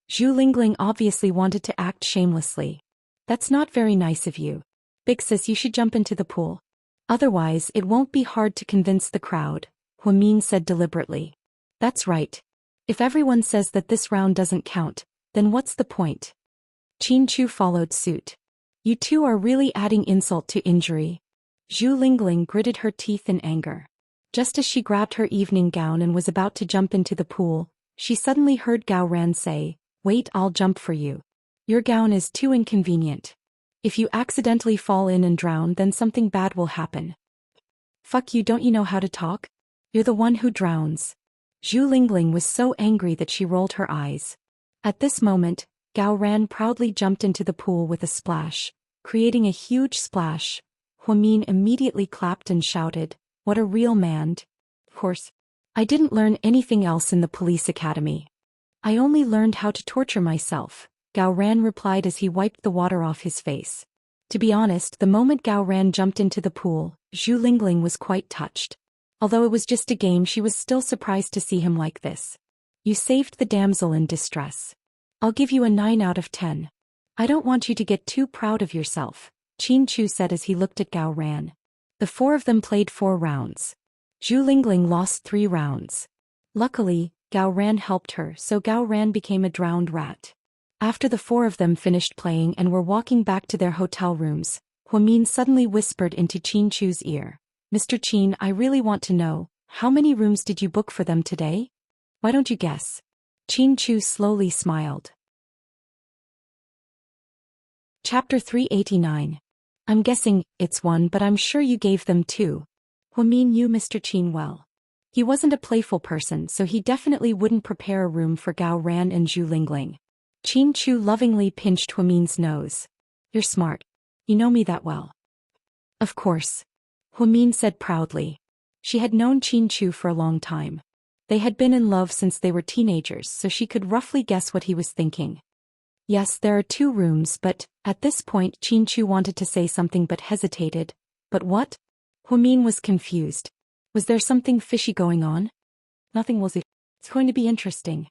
Zhu Lingling obviously wanted to act shamelessly. That's not very nice of you. Big sis, you should jump into the pool. Otherwise it won't be hard to convince the crowd, Huamin said deliberately. That's right. If everyone says that this round doesn't count, then what's the point? Qin Chu followed suit. You two are really adding insult to injury. Zhu Lingling gritted her teeth in anger. Just as she grabbed her evening gown and was about to jump into the pool, she suddenly heard Gao Ran say, Wait, I'll jump for you. Your gown is too inconvenient. If you accidentally fall in and drown, then something bad will happen. Fuck you, don't you know how to talk? You're the one who drowns. Zhu Lingling was so angry that she rolled her eyes. At this moment, Gao Ran proudly jumped into the pool with a splash, creating a huge splash. Huamin immediately clapped and shouted, What a real man. Of course. I didn't learn anything else in the police academy. I only learned how to torture myself, Gao Ran replied as he wiped the water off his face. To be honest, the moment Gao Ran jumped into the pool, Zhu Lingling was quite touched. Although it was just a game, she was still surprised to see him like this. You saved the damsel in distress. I'll give you a 9 out of 10. I don't want you to get too proud of yourself, Qin Chu said as he looked at Gao Ran. The four of them played 4 rounds. Zhu Lingling lost 3 rounds. Luckily, Gao Ran helped her, so Gao Ran became a drowned rat. After the 4 of them finished playing and were walking back to their hotel rooms, Huamin suddenly whispered into Qin Chu's ear. Mr. Qin, I really want to know, how many rooms did you book for them today? Why don't you guess? Qin Chu slowly smiled. Chapter 389. I'm guessing it's 1, but I'm sure you gave them 2. Huamin knew Mr. Qin well. He wasn't a playful person, so he definitely wouldn't prepare a room for Gao Ran and Zhu Lingling. Qin Chu lovingly pinched Huamin's nose. You're smart. You know me that well. Of course. Huamin said proudly. She had known Qin Chu for a long time. They had been in love since they were teenagers, so she could roughly guess what he was thinking. Yes, there are 2 rooms, but, at this point Qin Chu wanted to say something but hesitated. But what? Huamin was confused. Was there something fishy going on? Nothing, was it? It's going to be interesting.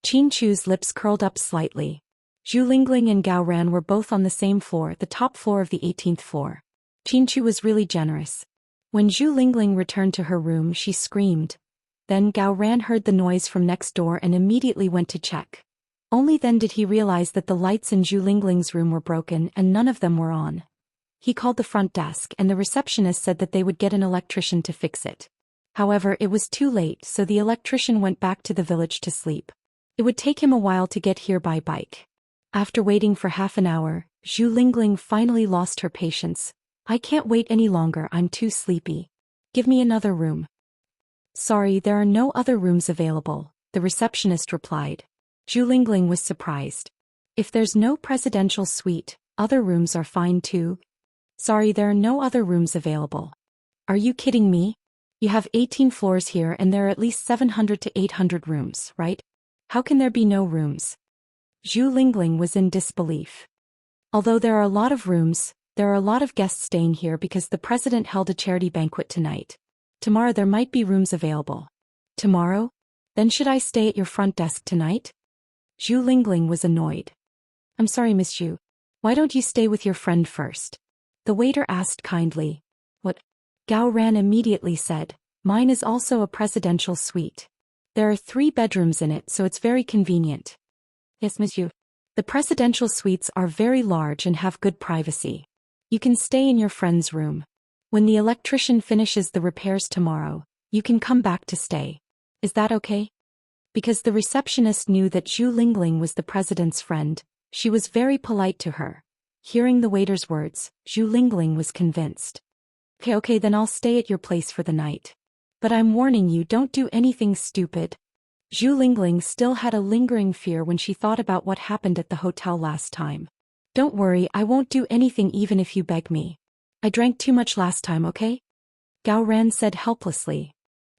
Qin Chu's lips curled up slightly. Zhu Lingling and Gao Ran were both on the same floor, the top floor of the 18th floor. Qin Chu was really generous. When Zhu Lingling returned to her room, she screamed. Then Gao Ran heard the noise from next door and immediately went to check. Only then did he realize that the lights in Zhu Lingling's room were broken and none of them were on. He called the front desk and the receptionist said that they would get an electrician to fix it. However, it was too late, so the electrician went back to the village to sleep. It would take him a while to get here by bike. After waiting for half an hour, Zhu Lingling finally lost her patience. I can't wait any longer, I'm too sleepy. Give me another room. Sorry, there are no other rooms available, the receptionist replied. Zhu Lingling was surprised. If there's no presidential suite, other rooms are fine too. Sorry, there are no other rooms available. Are you kidding me? You have 18 floors here and there are at least 700 to 800 rooms, right? How can there be no rooms? Zhu Lingling was in disbelief. Although there are a lot of rooms, there are a lot of guests staying here because the president held a charity banquet tonight. Tomorrow there might be rooms available. Tomorrow? Then should I stay at your front desk tonight? Zhu Lingling was annoyed. I'm sorry, Miss Zhu. Why don't you stay with your friend first? The waiter asked kindly. What? Gao Ran immediately said, Mine is also a presidential suite. There are 3 bedrooms in it, so it's very convenient. Yes, Miss Zhu. The presidential suites are very large and have good privacy. You can stay in your friend's room. When the electrician finishes the repairs tomorrow, you can come back to stay. Is that okay? Because the receptionist knew that Zhu Lingling was the president's friend, she was very polite to her. Hearing the waiter's words, Zhu Lingling was convinced. Okay, then I'll stay at your place for the night. But I'm warning you, don't do anything stupid. Zhu Lingling still had a lingering fear when she thought about what happened at the hotel last time. Don't worry, I won't do anything even if you beg me. I drank too much last time, okay? Gao Ran said helplessly.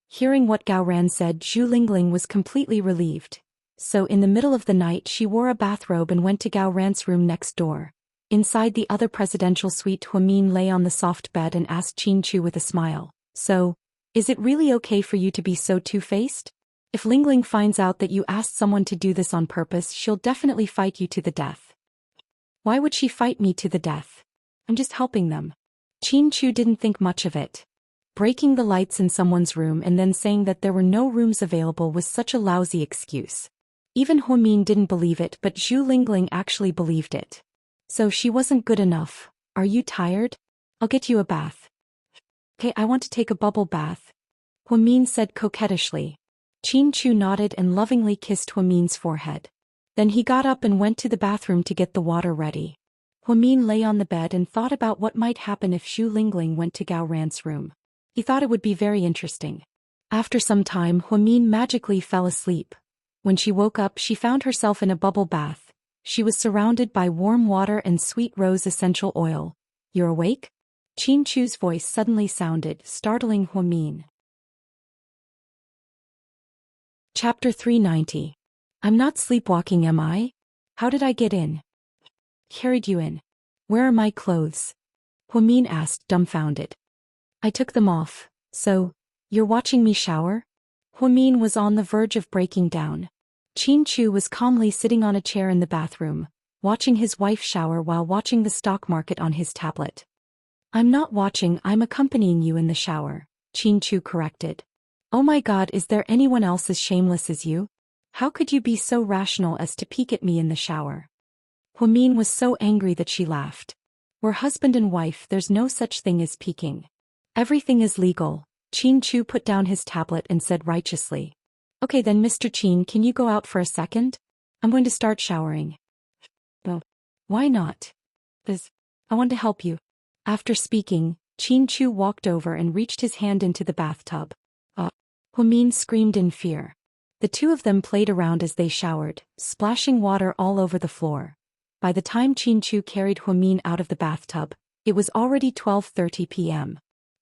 Hearing what Gao Ran said, Zhu Lingling was completely relieved. So in the middle of the night she wore a bathrobe and went to Gao Ran's room next door. Inside the other presidential suite, Huamin lay on the soft bed and asked Qin Chu with a smile, "So, is it really okay for you to be so two-faced? If Lingling finds out that you asked someone to do this on purpose, she'll definitely fight you to the death." "Why would she fight me to the death? I'm just helping them." Qin Chu didn't think much of it. Breaking the lights in someone's room and then saying that there were no rooms available was such a lousy excuse. Even Huamin didn't believe it, but Zhu Lingling actually believed it. "So she wasn't good enough. Are you tired? I'll get you a bath." "Okay, I want to take a bubble bath," Huamin said coquettishly. Qin Chu nodded and lovingly kissed Huamin's forehead. Then he got up and went to the bathroom to get the water ready. Huamin lay on the bed and thought about what might happen if Zhu Lingling went to Gao Ran's room. He thought it would be very interesting. After some time, Huamin magically fell asleep. When she woke up, she found herself in a bubble bath. She was surrounded by warm water and sweet rose essential oil. "You're awake?" Qin Chu's voice suddenly sounded, startling Huamin. Chapter 390. I'm not sleepwalking, am I? How did I get in? Carried you in. Where are my clothes? Huamin asked, dumbfounded. I took them off. So, you're watching me shower? Huamin was on the verge of breaking down. Qin Chu was calmly sitting on a chair in the bathroom, watching his wife shower while watching the stock market on his tablet. I'm not watching, I'm accompanying you in the shower, Qin Chu corrected. Oh my God, is there anyone else as shameless as you? How could you be so rational as to peek at me in the shower? Huamin was so angry that she laughed. We're husband and wife, there's no such thing as peeking. Everything is legal. Qin Chu put down his tablet and said righteously. Okay then, Mr. Qin, can you go out for a second? I'm going to start showering. Well, why not? I want to help you. After speaking, Qin Chu walked over and reached his hand into the bathtub. Huamin screamed in fear. The two of them played around as they showered, splashing water all over the floor. By the time Qin Chu carried Huamin out of the bathtub, it was already 12:30 p.m.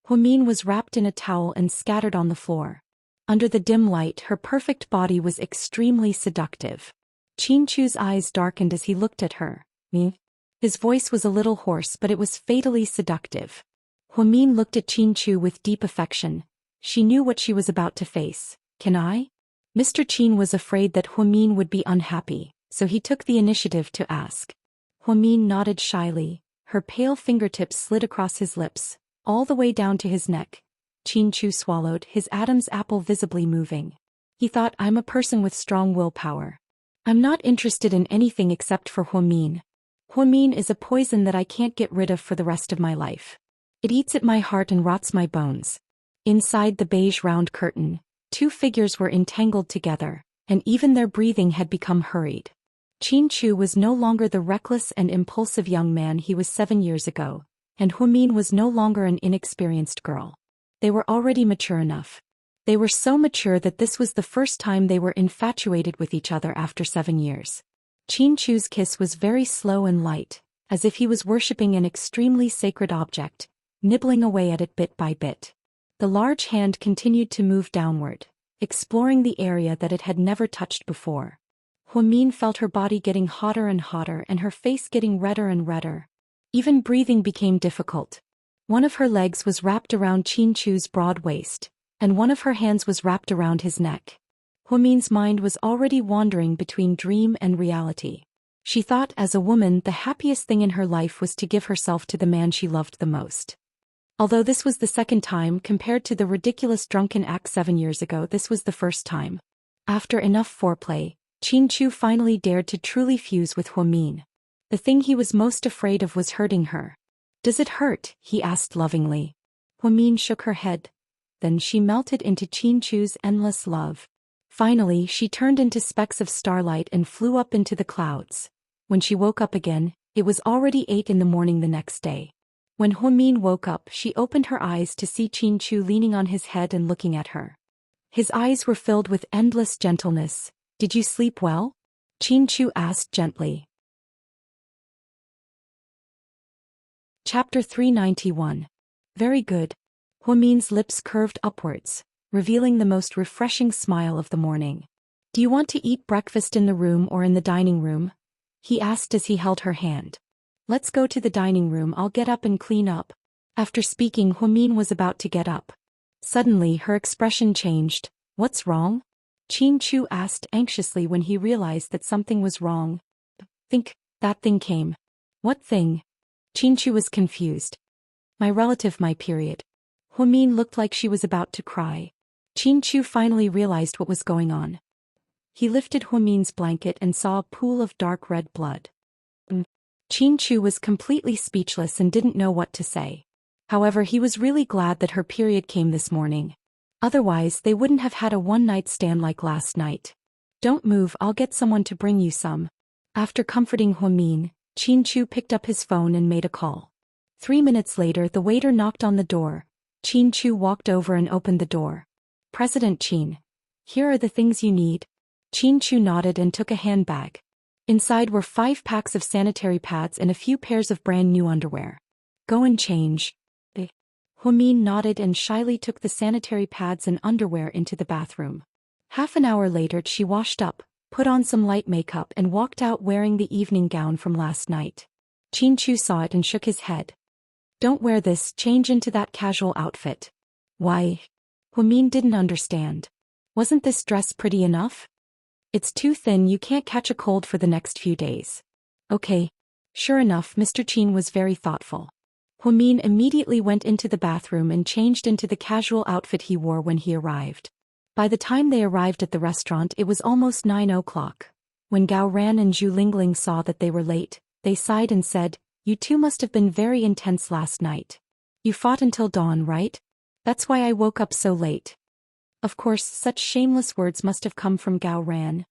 Huamin was wrapped in a towel and scattered on the floor. Under the dim light, her perfect body was extremely seductive. Qin Chu's eyes darkened as he looked at her. His voice was a little hoarse, but it was fatally seductive. Huamin looked at Qin Chu with deep affection. She knew what she was about to face. Can I? Mr. Qin was afraid that Huamin would be unhappy, so he took the initiative to ask. Huamin nodded shyly. Her pale fingertips slid across his lips, all the way down to his neck. Qin Chu swallowed, his Adam's apple visibly moving. He thought, I'm a person with strong willpower. I'm not interested in anything except for Huamin. Huamin is a poison that I can't get rid of for the rest of my life. It eats at my heart and rots my bones. Inside the beige round curtain, two figures were entangled together, and even their breathing had become hurried. Qin Chu was no longer the reckless and impulsive young man he was 7 years ago, and Huamin was no longer an inexperienced girl. They were already mature enough. They were so mature that this was the first time they were infatuated with each other after 7 years. Qin Chu's kiss was very slow and light, as if he was worshipping an extremely sacred object, nibbling away at it bit by bit. The large hand continued to move downward, exploring the area that it had never touched before. Huamin felt her body getting hotter and hotter and her face getting redder and redder. Even breathing became difficult. One of her legs was wrapped around Qin Chu's broad waist, and one of her hands was wrapped around his neck. Huamin's mind was already wandering between dream and reality. She thought, as a woman, the happiest thing in her life was to give herself to the man she loved the most. Although this was the second time compared to the ridiculous drunken act 7 years ago, this was the first time. After enough foreplay, Qin Chu finally dared to truly fuse with Huamin. The thing he was most afraid of was hurting her. Does it hurt? He asked lovingly. Huamin shook her head. Then she melted into Qinchu's endless love. Finally, she turned into specks of starlight and flew up into the clouds. When she woke up again, it was already 8 in the morning the next day. When Huamin woke up, she opened her eyes to see Qinchu leaning on his head and looking at her. His eyes were filled with endless gentleness. "Did you sleep well?" Qinchu asked gently. Chapter 391. Very good. Huamin's lips curved upwards, revealing the most refreshing smile of the morning. "Do you want to eat breakfast in the room or in the dining room?" he asked as he held her hand. "Let's go to the dining room, I'll get up and clean up." After speaking, Huamin was about to get up. Suddenly, her expression changed. "What's wrong?" Qinchu asked anxiously when he realized that something was wrong. "Think, that thing came." "What thing?" Qinchu was confused. "My relative, my period." Huamin looked like she was about to cry. Qinchu finally realized what was going on. He lifted Huamin's blanket and saw a pool of dark red blood. Qinchu was completely speechless and didn't know what to say. However, he was really glad that her period came this morning. Otherwise, they wouldn't have had a one-night stand like last night. "Don't move, I'll get someone to bring you some." After comforting Huamin, Qinchu picked up his phone and made a call. 3 minutes later, the waiter knocked on the door. Qinchu walked over and opened the door. "President Qin, here are the things you need." Qinchu nodded and took a handbag. Inside were 5 packs of sanitary pads and a few pairs of brand new underwear. "Go and change." Huamin nodded and shyly took the sanitary pads and underwear into the bathroom. Half an hour later, she washed up, put on some light makeup and walked out wearing the evening gown from last night. Qinchu saw it and shook his head. "Don't wear this, change into that casual outfit." "Why?" Huamin didn't understand. "Wasn't this dress pretty enough?" "It's too thin, you can't catch a cold for the next few days." "Okay." Sure enough, Mr. Qin was very thoughtful. Huamin immediately went into the bathroom and changed into the casual outfit he wore when he arrived. By the time they arrived at the restaurant, it was almost 9 o'clock. When Gao Ran and Zhu Lingling saw that they were late, they sighed and said, "You two must have been very intense last night. You fought until dawn, right? That's why I woke up so late." Of course, such shameless words must have come from Gao Ran.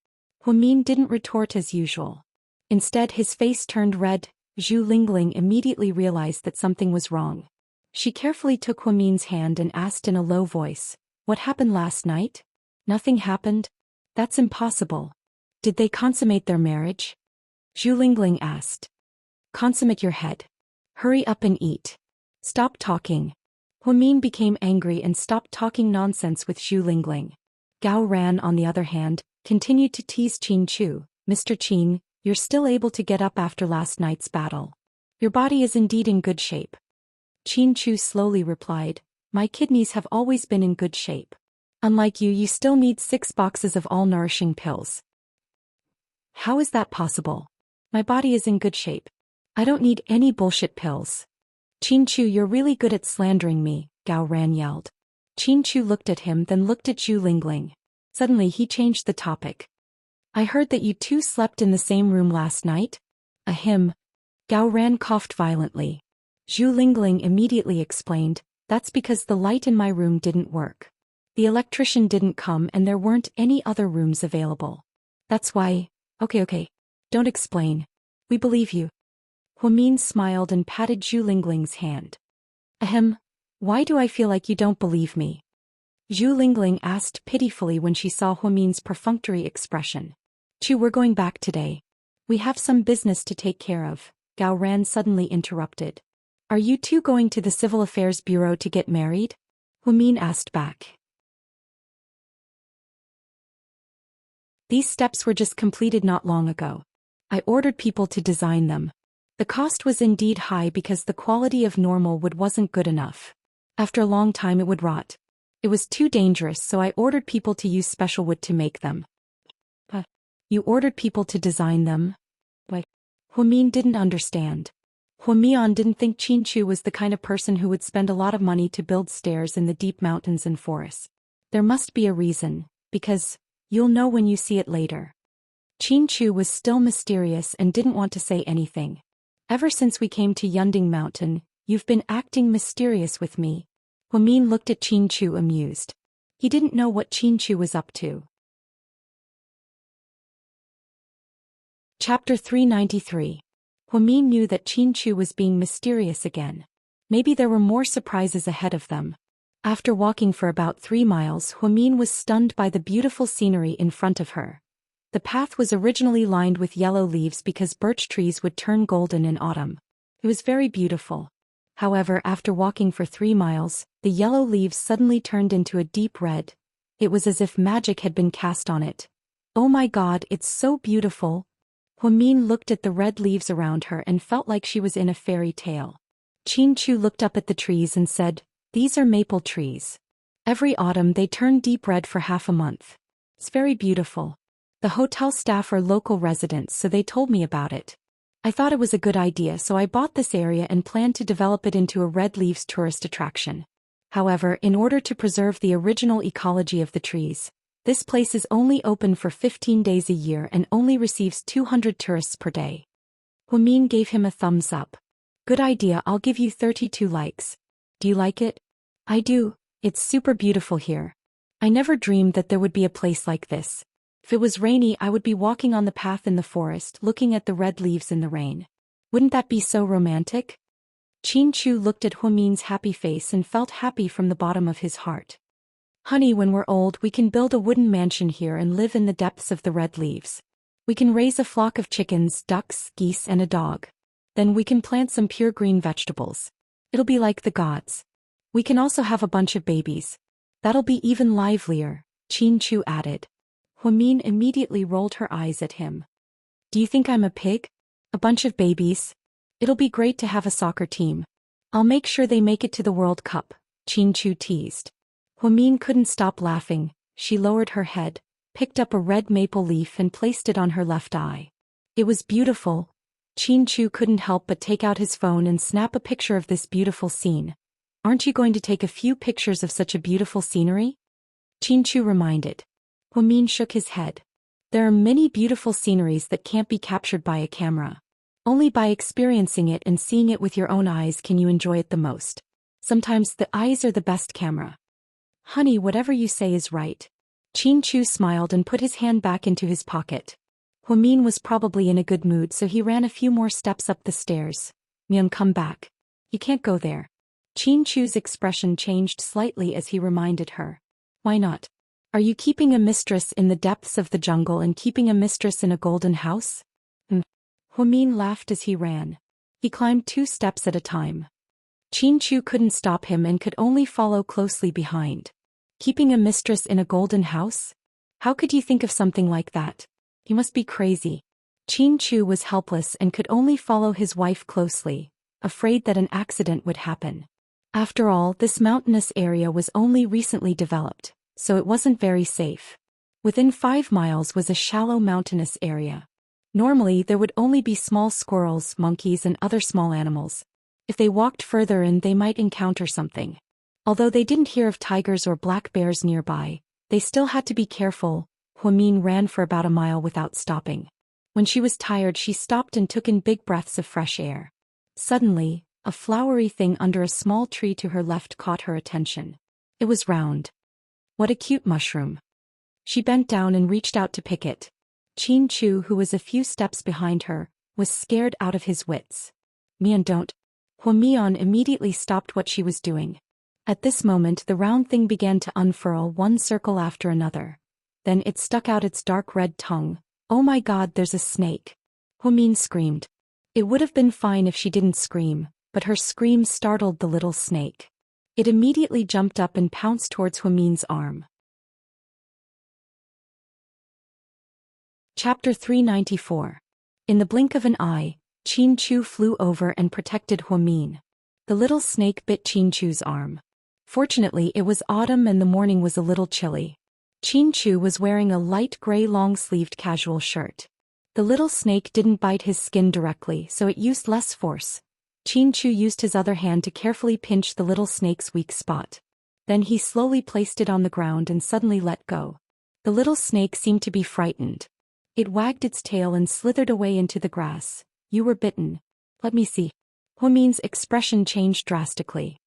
Huamin didn't retort as usual. Instead, his face turned red. Zhu Lingling immediately realized that something was wrong. She carefully took Huamin's hand and asked in a low voice, "What happened last night?" "Nothing happened." "That's impossible." "Did they consummate their marriage?" Zhu Lingling asked. "Consummate your head. Hurry up and eat." "Stop talking." Huamin became angry and stopped talking nonsense with Zhu Lingling. Gao Ran, on the other hand, continued to tease Qinchu. "Mr. Qin, you're still able to get up after last night's battle. Your body is indeed in good shape." Qinchu slowly replied, "My kidneys have always been in good shape. Unlike you, you still need 6 boxes of all-nourishing pills." "How is that possible? My body is in good shape. I don't need any bullshit pills." "Qinchu, you're really good at slandering me," Gao Ran yelled. Qinchu looked at him, then looked at Zhu Lingling. Suddenly he changed the topic. "I heard that you two slept in the same room last night?" "Ahem." Gao Ran coughed violently. Zhu Lingling immediately explained, "That's because the light in my room didn't work. The electrician didn't come and there weren't any other rooms available. That's why." Okay. Don't explain. We believe you." Huamin smiled and patted Zhu Lingling's hand. "Ahem. Why do I feel like you don't believe me?" Zhu Lingling asked pitifully when she saw Huamin's perfunctory expression. We're going back today. We have some business to take care of," Gao Ran suddenly interrupted. "Are you two going to the Civil Affairs Bureau to get married?" Huamin asked back. "These steps were just completed not long ago. I ordered people to design them. The cost was indeed high because the quality of normal wood wasn't good enough. After a long time it would rot. It was too dangerous, so I ordered people to use special wood to make them." "You ordered people to design them?" Huamin didn't understand. Huamian didn't think Qinchu was the kind of person who would spend a lot of money to build stairs in the deep mountains and forests. There must be a reason, because you'll know when you see it later. Qinchu was still mysterious and didn't want to say anything. "Ever since we came to Yunding Mountain, you've been acting mysterious with me." Huamin looked at Qin Chu amused. He didn't know what Qin Chu was up to. Chapter 393. Huamin knew that Qin Chu was being mysterious again. Maybe there were more surprises ahead of them. After walking for about 3 miles, Huamin was stunned by the beautiful scenery in front of her. The path was originally lined with yellow leaves because birch trees would turn golden in autumn. It was very beautiful. However, after walking for 3 miles, the yellow leaves suddenly turned into a deep red. It was as if magic had been cast on it. Oh my God, it's so beautiful. Huamin looked at the red leaves around her and felt like she was in a fairy tale. Qin Chu looked up at the trees and said, "These are maple trees. Every autumn they turn deep red for half a month. It's very beautiful. The hotel staff are local residents, so they told me about it. I thought it was a good idea, so I bought this area and planned to develop it into a red leaves tourist attraction. However, in order to preserve the original ecology of the trees, this place is only open for 15 days a year and only receives 200 tourists per day." Huamin gave him a thumbs up. "Good idea, I'll give you 32 likes. Do you like it?" "I do. It's super beautiful here. I never dreamed that there would be a place like this. If it was rainy, I would be walking on the path in the forest, looking at the red leaves in the rain. Wouldn't that be so romantic?" Qin Chu looked at Huamin's happy face and felt happy from the bottom of his heart. "Honey, when we're old, we can build a wooden mansion here and live in the depths of the red leaves. We can raise a flock of chickens, ducks, geese, and a dog. Then we can plant some pure green vegetables. It'll be like the gods. We can also have a bunch of babies. That'll be even livelier," Qin Chu added. Huamin immediately rolled her eyes at him. "Do you think I'm a pig? A bunch of babies? It'll be great to have a soccer team. I'll make sure they make it to the World Cup," Qin Chu teased. Huamin couldn't stop laughing. She lowered her head, picked up a red maple leaf and placed it on her left eye. It was beautiful. Qin Chu couldn't help but take out his phone and snap a picture of this beautiful scene. "Aren't you going to take a few pictures of such a beautiful scenery?" Qin Chu reminded. Huamin shook his head. "There are many beautiful sceneries that can't be captured by a camera. Only by experiencing it and seeing it with your own eyes can you enjoy it the most. Sometimes the eyes are the best camera." "Honey, whatever you say is right." Qin Chu smiled and put his hand back into his pocket. Huamin was probably in a good mood, so he ran a few more steps up the stairs. "Myung, come back. You can't go there." Qin Chu's expression changed slightly as he reminded her. "Why not? Are you keeping a mistress in the depths of the jungle and keeping a mistress in a golden house?" Huamin laughed as he ran. He climbed 2 steps at a time. Qin Chu couldn't stop him and could only follow closely behind. "Keeping a mistress in a golden house? How could you think of something like that? You must be crazy." Qin Chu was helpless and could only follow his wife closely, afraid that an accident would happen. After all, this mountainous area was only recently developed, so it wasn't very safe. Within 5 miles was a shallow mountainous area. Normally there would only be small squirrels, monkeys, and other small animals. If they walked further in, they might encounter something. Although they didn't hear of tigers or black bears nearby, they still had to be careful. Huamin ran for about a mile without stopping. When she was tired, she stopped and took in big breaths of fresh air. Suddenly, a flowery thing under a small tree to her left caught her attention. It was round. "What a cute mushroom." She bent down and reached out to pick it. Qin Chu, who was a few steps behind her, was scared out of his wits. "Mian, don't." Huamian immediately stopped what she was doing. At this moment the round thing began to unfurl one circle after another. Then it stuck out its dark red tongue. "Oh my God, there's a snake!" Huamin screamed. It would have been fine if she didn't scream, but her scream startled the little snake. It immediately jumped up and pounced towards Huamin's arm. Chapter 394. In the blink of an eye, Qin Chu flew over and protected Huamin. The little snake bit Qin Chu's arm. Fortunately, it was autumn and the morning was a little chilly. Qin Chu was wearing a light gray long-sleeved casual shirt. The little snake didn't bite his skin directly, so it used less force. Qin Chu used his other hand to carefully pinch the little snake's weak spot. Then he slowly placed it on the ground and suddenly let go. The little snake seemed to be frightened. It wagged its tail and slithered away into the grass. "You were bitten. Let me see." Huamin's expression changed drastically.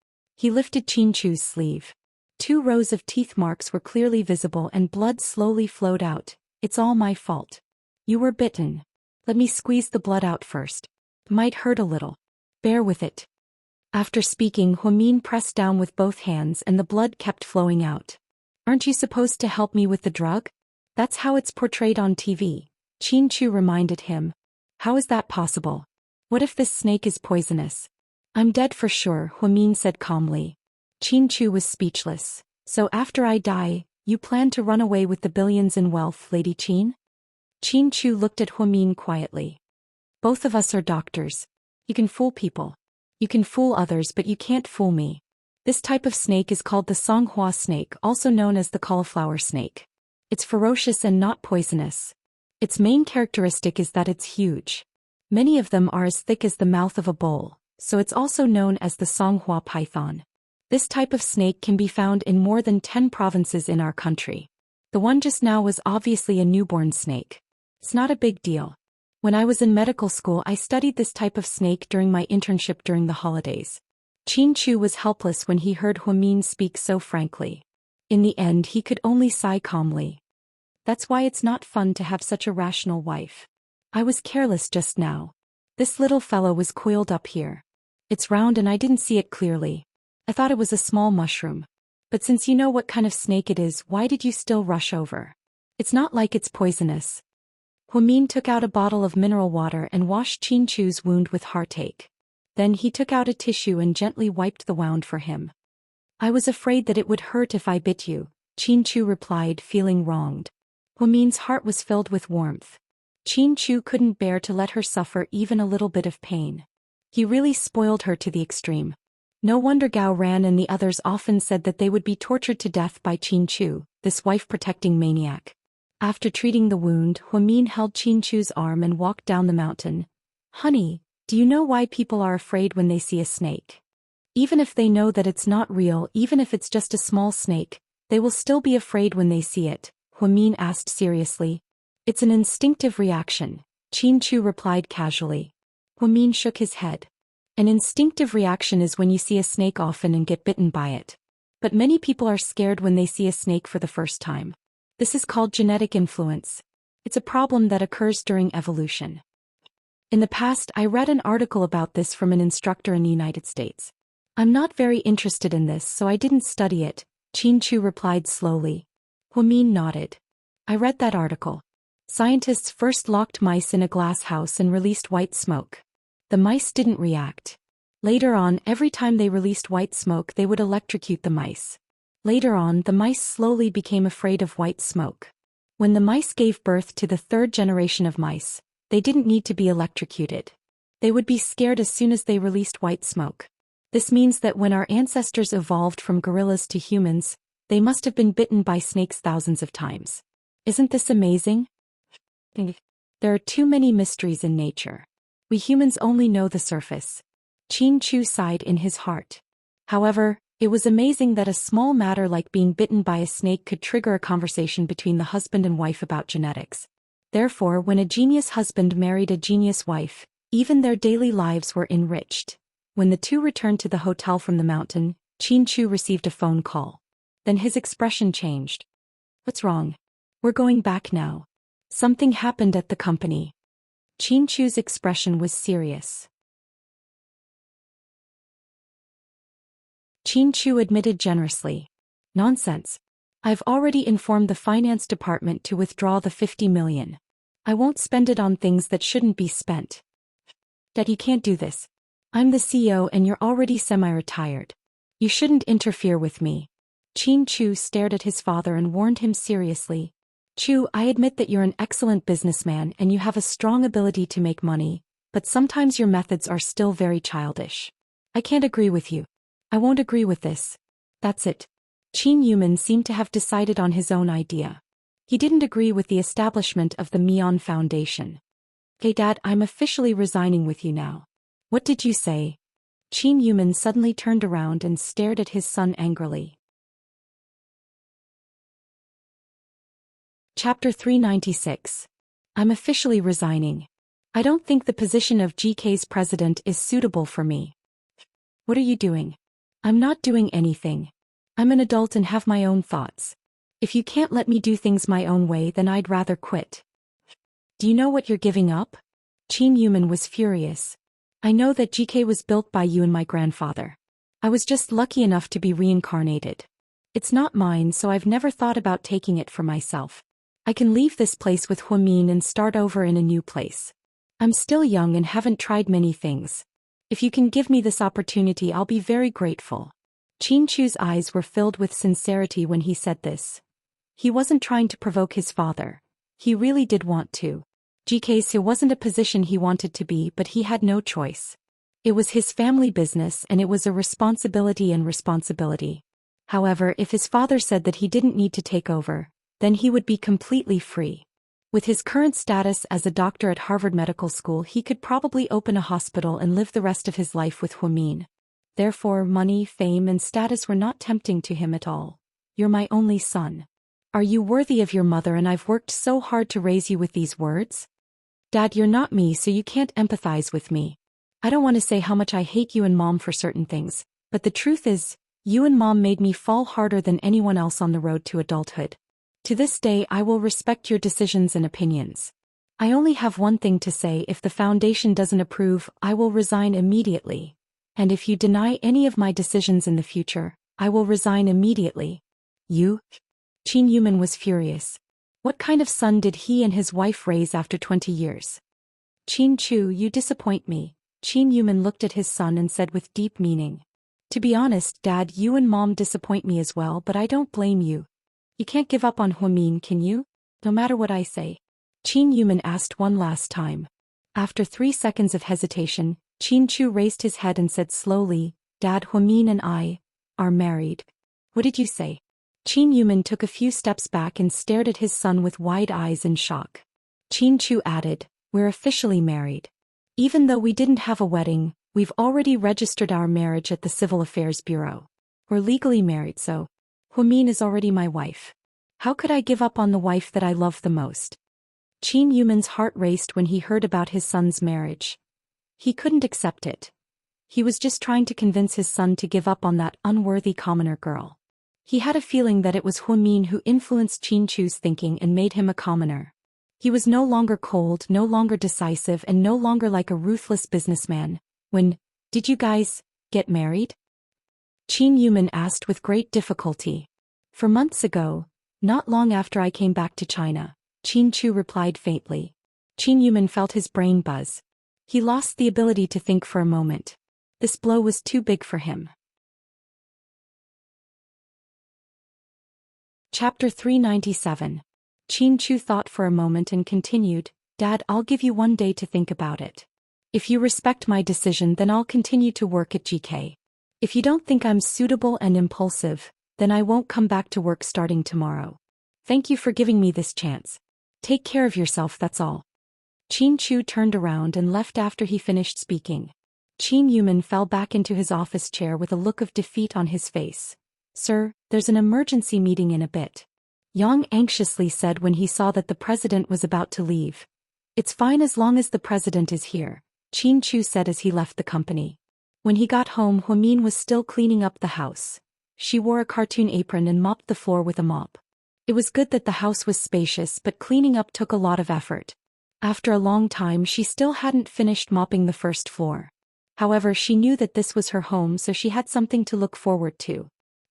He lifted Qin Chu's sleeve. 2 rows of teeth marks were clearly visible and blood slowly flowed out. It's all my fault. You were bitten. Let me squeeze the blood out first. Might hurt a little. Bear with it. After speaking, Huamin pressed down with both hands and the blood kept flowing out. Aren't you supposed to help me with the drug? That's how it's portrayed on TV. Qin Chu reminded him. How is that possible? What if this snake is poisonous? I'm dead for sure, Huamin said calmly. Qin Chu was speechless. So after I die, you plan to run away with the billions in wealth, Lady Qin? Qin Chu looked at Huamin quietly. Both of us are doctors. You can fool people. You can fool others, but you can't fool me. This type of snake is called the Songhua snake, also known as the cauliflower snake. It's ferocious and not poisonous. Its main characteristic is that it's huge. Many of them are as thick as the mouth of a bull, so it's also known as the Songhua python. This type of snake can be found in more than 10 provinces in our country. The one just now was obviously a newborn snake. It's not a big deal. When I was in medical school, I studied this type of snake during my internship during the holidays. Qin Chu was helpless when he heard Huamin speak so frankly. In the end, he could only sigh calmly. That's why it's not fun to have such a rational wife. I was careless just now. This little fellow was coiled up here. It's round and I didn't see it clearly. I thought it was a small mushroom. But since you know what kind of snake it is, why did you still rush over? It's not like it's poisonous. Huamin took out a bottle of mineral water and washed Qin Chu's wound with heartache. Then he took out a tissue and gently wiped the wound for him. I was afraid that it would hurt if I bit you, Qin Chu replied, feeling wronged. Huamin's heart was filled with warmth. Qin Chu couldn't bear to let her suffer even a little bit of pain. He really spoiled her to the extreme. No wonder Gao Ran and the others often said that they would be tortured to death by Qin Chu, this wife-protecting maniac. After treating the wound, Huamin held Qin Chu's arm and walked down the mountain. Honey, do you know why people are afraid when they see a snake? Even if they know that it's not real, even if it's just a small snake, they will still be afraid when they see it, Huamin asked seriously. It's an instinctive reaction, Qin Chu replied casually. Huamin shook his head. An instinctive reaction is when you see a snake often and get bitten by it. But many people are scared when they see a snake for the first time. This is called genetic influence. It's a problem that occurs during evolution. In the past, I read an article about this from an instructor in the United States. I'm not very interested in this, so I didn't study it, Qin Chu replied slowly. Huamin nodded. I read that article. Scientists first locked mice in a glass house and released white smoke. The mice didn't react. Later on, every time they released white smoke, they would electrocute the mice. Later on, the mice slowly became afraid of white smoke. When the mice gave birth to the 3rd generation of mice, they didn't need to be electrocuted. They would be scared as soon as they released white smoke. This means that when our ancestors evolved from gorillas to humans, they must have been bitten by snakes thousands of times. Isn't this amazing? There are too many mysteries in nature. We humans only know the surface. Qin Chu sighed in his heart. However, it was amazing that a small matter like being bitten by a snake could trigger a conversation between the husband and wife about genetics. Therefore, when a genius husband married a genius wife, even their daily lives were enriched. When the two returned to the hotel from the mountain, Qin Chu received a phone call. Then his expression changed. What's wrong? We're going back now. Something happened at the company. Qin Chu's expression was serious. Qin Chu admitted generously. Nonsense. I've already informed the finance department to withdraw the 50 million. I won't spend it on things that shouldn't be spent. Dad, you can't do this. I'm the CEO and you're already semi-retired. You shouldn't interfere with me. Qin Chu stared at his father and warned him seriously. Chu, I admit that you're an excellent businessman and you have a strong ability to make money, but sometimes your methods are still very childish. I can't agree with you. I won't agree with this. That's it. Qin Yuman seemed to have decided on his own idea. He didn't agree with the establishment of the Mian Foundation. Okay, Dad, I'm officially resigning with you now. What did you say? Qin Yuman suddenly turned around and stared at his son angrily. Chapter 396. I'm officially resigning. I don't think the position of GK's president is suitable for me. What are you doing? I'm not doing anything. I'm an adult and have my own thoughts. If you can't let me do things my own way, then I'd rather quit. Do you know what you're giving up? Qin Yuman was furious. I know that GK was built by you and my grandfather. I was just lucky enough to be reincarnated. It's not mine, so I've never thought about taking it for myself. I can leave this place with Huamin and start over in a new place. I'm still young and haven't tried many things. If you can give me this opportunity, I'll be very grateful. Qin Chu's eyes were filled with sincerity when he said this. He wasn't trying to provoke his father. He really did want to. GK's wasn't a position he wanted to be, but he had no choice. It was his family business and it was a responsibility. However, if his father said that he didn't need to take over, then he would be completely free. With his current status as a doctor at Harvard Medical School, he could probably open a hospital and live the rest of his life with Huamin. Therefore, money, fame, and status were not tempting to him at all. You're my only son. Are you worthy of your mother, and I've worked so hard to raise you with these words? Dad, you're not me, so you can't empathize with me. I don't want to say how much I hate you and Mom for certain things, but the truth is, you and Mom made me fall harder than anyone else on the road to adulthood. To this day, I will respect your decisions and opinions. I only have one thing to say: if the foundation doesn't approve, I will resign immediately. And if you deny any of my decisions in the future, I will resign immediately. You? Qin Yuman was furious. What kind of son did he and his wife raise after 20 years? Qin Chu, you disappoint me. Qin Yuman looked at his son and said with deep meaning. To be honest, Dad, you and Mom disappoint me as well, but I don't blame you. You can't give up on Huamin, can you? No matter what I say. Qin Yuman asked one last time. After 3 seconds of hesitation, Qin Chu raised his head and said slowly, Dad, Huamin and I are married. What did you say? Qin Yuman took a few steps back and stared at his son with wide eyes in shock. Qin Chu added, We're officially married. Even though we didn't have a wedding, we've already registered our marriage at the Civil Affairs Bureau. We're legally married, so Huamin is already my wife. How could I give up on the wife that I love the most? Qin Yuman's heart raced when he heard about his son's marriage. He couldn't accept it. He was just trying to convince his son to give up on that unworthy commoner girl. He had a feeling that it was Huamin who influenced Qin Chu's thinking and made him a commoner. He was no longer cold, no longer decisive, and no longer like a ruthless businessman. When did you guys get married? Qin Yuman asked with great difficulty. For months ago, not long after I came back to China, Qin Chu replied faintly. Qin Yuman felt his brain buzz. He lost the ability to think for a moment. This blow was too big for him. Chapter 397. Qin Chu thought for a moment and continued, Dad, I'll give you 1 day to think about it. If you respect my decision, then I'll continue to work at GK. If you don't think I'm suitable and impulsive, then I won't come back to work starting tomorrow. Thank you for giving me this chance. Take care of yourself, that's all. Qin Chu turned around and left after he finished speaking. Qin Yuman fell back into his office chair with a look of defeat on his face. Sir, there's an emergency meeting in a bit. Yang anxiously said when he saw that the president was about to leave. It's fine as long as the president is here, Qin Chu said as he left the company. When he got home, Huamin was still cleaning up the house. She wore a cartoon apron and mopped the floor with a mop. It was good that the house was spacious, but cleaning up took a lot of effort. After a long time, she still hadn't finished mopping the first floor. However, she knew that this was her home, so she had something to look forward to.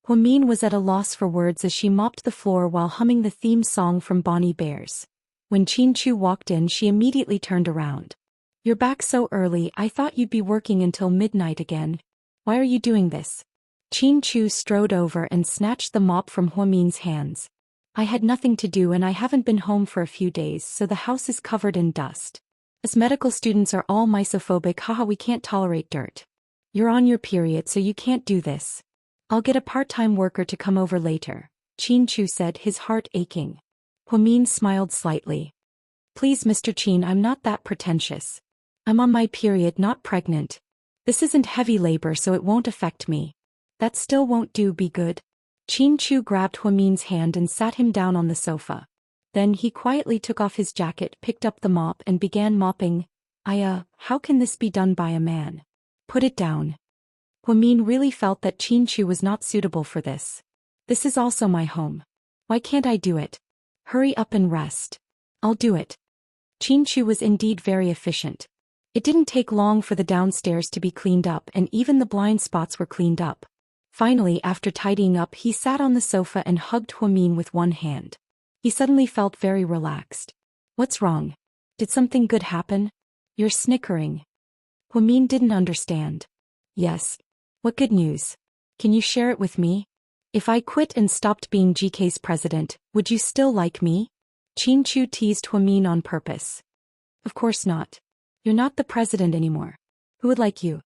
Huamin was at a loss for words as she mopped the floor while humming the theme song from Bonnie Bears. When Qin Chu walked in, she immediately turned around. You're back so early, I thought you'd be working until midnight again. Why are you doing this? Qin Chu strode over and snatched the mop from Huamin's hands. I had nothing to do and I haven't been home for a few days, so the house is covered in dust. As medical students are all misophobic, haha, we can't tolerate dirt. You're on your period, so you can't do this. I'll get a part-time worker to come over later, Qin Chu said, his heart aching. Huamin smiled slightly. Please, Mr. Qin, I'm not that pretentious. I'm on my period, not pregnant. This isn't heavy labor, so it won't affect me. That still won't do, be good. Qin Chu grabbed Huamin's hand and sat him down on the sofa. Then he quietly took off his jacket, picked up the mop and began mopping. How can this be done by a man? Put it down. Huamin really felt that Qin was not suitable for this. This is also my home. Why can't I do it? Hurry up and rest. I'll do it. Qin was indeed very efficient. It didn't take long for the downstairs to be cleaned up, and even the blind spots were cleaned up. Finally, after tidying up, he sat on the sofa and hugged Huamin with one hand. He suddenly felt very relaxed. What's wrong? Did something good happen? You're snickering. Huamin didn't understand. Yes. What good news? Can you share it with me? If I quit and stopped being GK's president, would you still like me? Qin teased Huamin on purpose. Of course not. You're not the president anymore. Who would like you?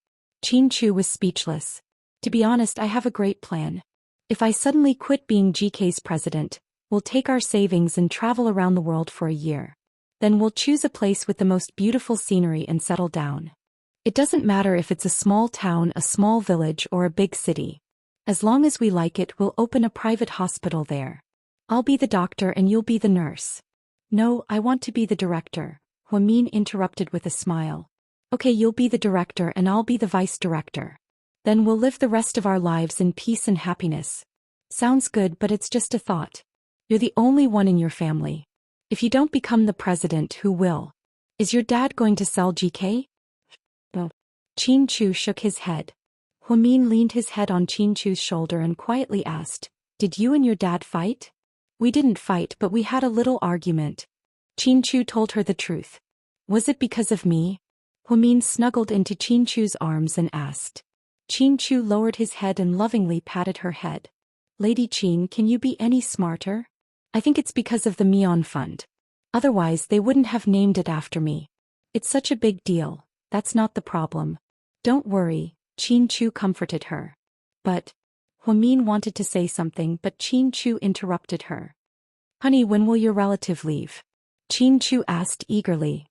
Qin was speechless. To be honest, I have a great plan. If I suddenly quit being GK's president, we'll take our savings and travel around the world for a year. Then we'll choose a place with the most beautiful scenery and settle down. It doesn't matter if it's a small town, a small village, or a big city. As long as we like it, we'll open a private hospital there. I'll be the doctor and you'll be the nurse. No, I want to be the director, Huamin interrupted with a smile. Okay, you'll be the director and I'll be the vice director. Then we'll live the rest of our lives in peace and happiness. Sounds good, but it's just a thought. You're the only one in your family. If you don't become the president, who will? Is your dad going to sell GK? No. Qin shook his head. Huamin leaned his head on Qin shoulder and quietly asked, Did you and your dad fight? We didn't fight, but we had a little argument. Qin told her the truth. Was it because of me? Huamin snuggled into Qin arms and asked. Qin lowered his head and lovingly patted her head. Lady Qin, can you be any smarter? I think it's because of the Mion Fund. Otherwise they wouldn't have named it after me. It's such a big deal. That's not the problem. Don't worry, Qin comforted her. But, Huamin wanted to say something, but Qin interrupted her. Honey, when will your relative leave? Qin asked eagerly.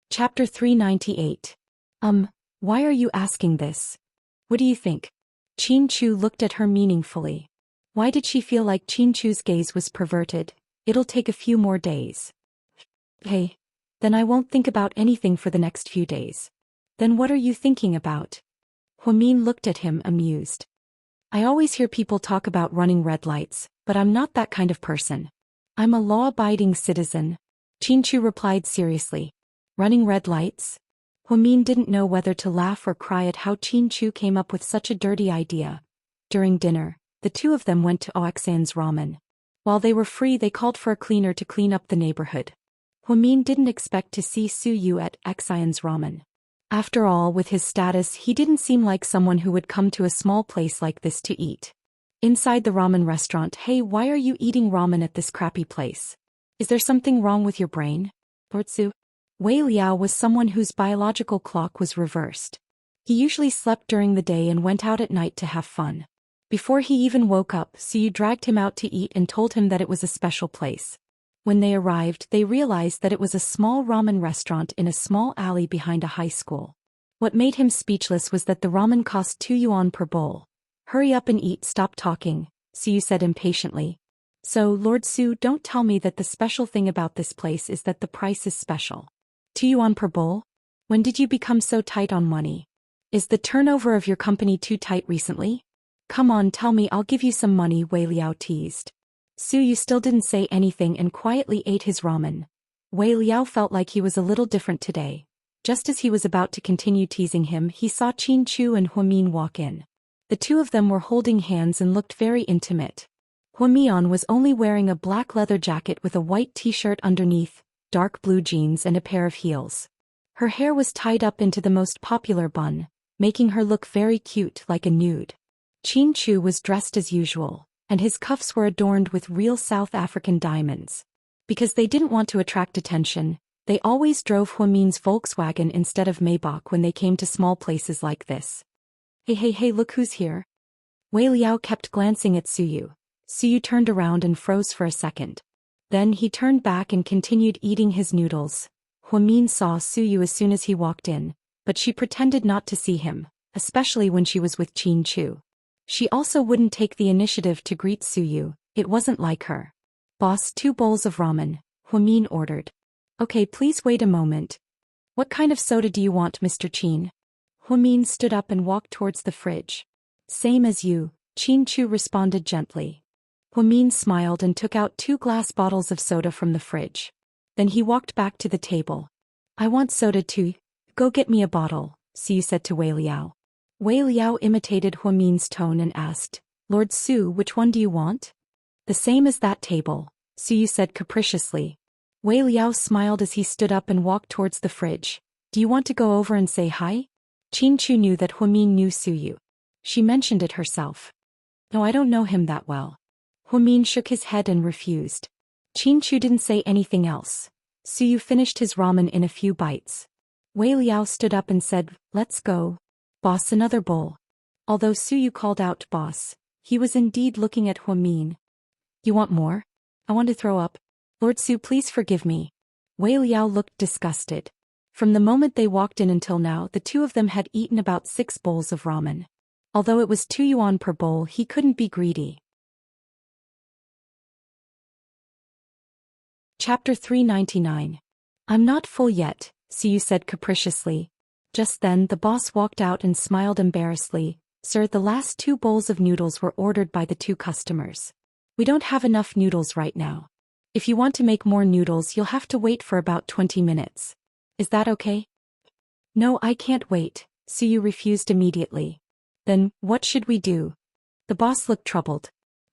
Chapter 398. Why are you asking this? What do you think? Qin looked at her meaningfully. Why did she feel like Qin gaze was perverted? It'll take a few more days. Hey. Then I won't think about anything for the next few days. Then what are you thinking about? Huamin looked at him amused. I always hear people talk about running red lights, but I'm not that kind of person. I'm a law-abiding citizen. Qin replied seriously. Running red lights? Huamin didn't know whether to laugh or cry at how Qin came up with such a dirty idea. During dinner, the two of them went to Oxan's ramen. While they were free, they called for a cleaner to clean up the neighborhood. Huamin didn't expect to see Suyu at Oxan's ramen. After all, with his status, he didn't seem like someone who would come to a small place like this to eat. Inside the ramen restaurant, hey, why are you eating ramen at this crappy place? Is there something wrong with your brain? Lord Su? Wei Liao was someone whose biological clock was reversed. He usually slept during the day and went out at night to have fun. Before he even woke up, Suyu dragged him out to eat and told him that it was a special place. When they arrived, they realized that it was a small ramen restaurant in a small alley behind a high school. What made him speechless was that the ramen cost 2 yuan per bowl. Hurry up and eat, stop talking, Suyu said impatiently. So, Lord Su, don't tell me that the special thing about this place is that the price is special. 2 yuan per bowl? When did you become so tight on money? Is the turnover of your company too tight recently? Come on, tell me, I'll give you some money, Wei Liao teased. Suyu still didn't say anything and quietly ate his ramen. Wei Liao felt like he was a little different today. Just as he was about to continue teasing him, he saw Qin and Huamin walk in. The two of them were holding hands and looked very intimate. Huamian was only wearing a black leather jacket with a white t-shirt underneath, dark blue jeans and a pair of heels. Her hair was tied up into the most popular bun, making her look very cute like a nude. Qin was dressed as usual, and his cuffs were adorned with real South African diamonds. Because they didn't want to attract attention, they always drove Huamin's Volkswagen instead of Maybach when they came to small places like this. Hey, look who's here. Wei Liao kept glancing at Suyu. Suyu turned around and froze for a second. Then he turned back and continued eating his noodles. Huamin saw Suyu as soon as he walked in, but she pretended not to see him, especially when she was with Qin. She also wouldn't take the initiative to greet Suyu. It wasn't like her. Boss, 2 bowls of ramen, Huamin ordered. Okay, please wait a moment. What kind of soda do you want, Mr. Chin? Huamin stood up and walked towards the fridge. Same as you, Chin Chu responded gently. Huamin smiled and took out 2 glass bottles of soda from the fridge. Then he walked back to the table. I want soda too. Go get me a bottle, Su said to Wei Liao. Wei Liao imitated Huamin's tone and asked, Lord Su, which one do you want? The same as that table, Su said capriciously. Wei Liao smiled as he stood up and walked towards the fridge. Do you want to go over and say hi? Chin Chu knew that Huamin knew Suyu. She mentioned it herself. No, I don't know him that well. Huamin shook his head and refused. Chin Chu didn't say anything else. Suyu finished his ramen in a few bites. Wei Liao stood up and said, Let's go. Boss, another bowl. Although Suyu called out boss, he was indeed looking at Huamin. You want more? I want to throw up. Lord Su, please forgive me. Wei Liao looked disgusted. From the moment they walked in until now, the two of them had eaten about 6 bowls of ramen. Although it was 2 yuan per bowl, he couldn't be greedy. Chapter 399. I'm not full yet, Su said capriciously. Just then the boss walked out and smiled embarrassedly. Sir, the last 2 bowls of noodles were ordered by the 2 customers. We don't have enough noodles right now. If you want to make more noodles, you'll have to wait for about 20 minutes. Is that okay? No, I can't wait, Suyu refused immediately. Then, what should we do? The boss looked troubled.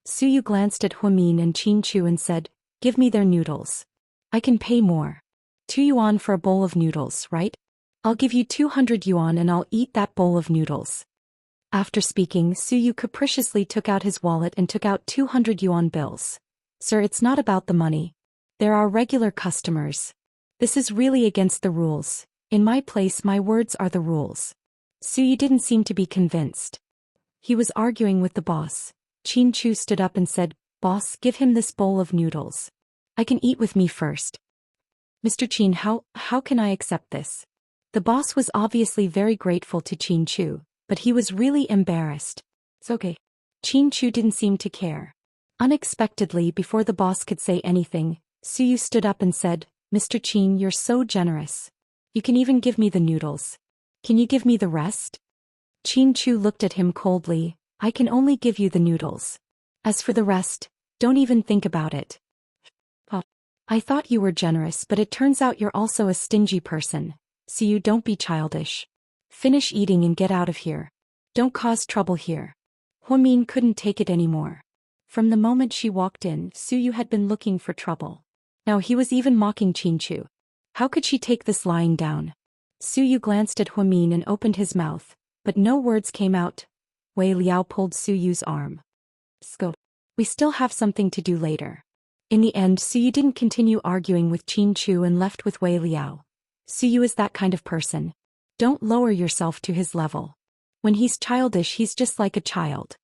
Suyu glanced at Huamin and Chin Chu and said, Give me their noodles. I can pay more. 2 yuan for a bowl of noodles, right? I'll give you 200 yuan and I'll eat that bowl of noodles. After speaking, Suyu capriciously took out his wallet and took out 200 yuan bills. Sir, it's not about the money. There are regular customers. This is really against the rules. In my place, my words are the rules. Suyu didn't seem to be convinced. He was arguing with the boss. Chin Chu stood up and said, Boss, give him this bowl of noodles. I can eat with me first. Mr. Chin, how can I accept this? The boss was obviously very grateful to Chin Chu, but he was really embarrassed. It's okay. Chin Chu didn't seem to care. Unexpectedly, before the boss could say anything, Suyu stood up and said, Mr. Chin, you're so generous. You can even give me the noodles. Can you give me the rest? Chin Chu looked at him coldly. I can only give you the noodles. As for the rest, don't even think about it. Oh, I thought you were generous, but it turns out you're also a stingy person. Suyu, don't be childish. Finish eating and get out of here. Don't cause trouble here. Huamin couldn't take it anymore. From the moment she walked in, Suyu had been looking for trouble. Now he was even mocking Chin Chu. How could she take this lying down? Suyu glanced at Huamin and opened his mouth, but no words came out. Wei Liao pulled Suyu's arm. Go. We still have something to do later. In the end, Suyu didn't continue arguing with Chin Chu and left with Wei Liao. Suyu is that kind of person. Don't lower yourself to his level. When he's childish, he's just like a child.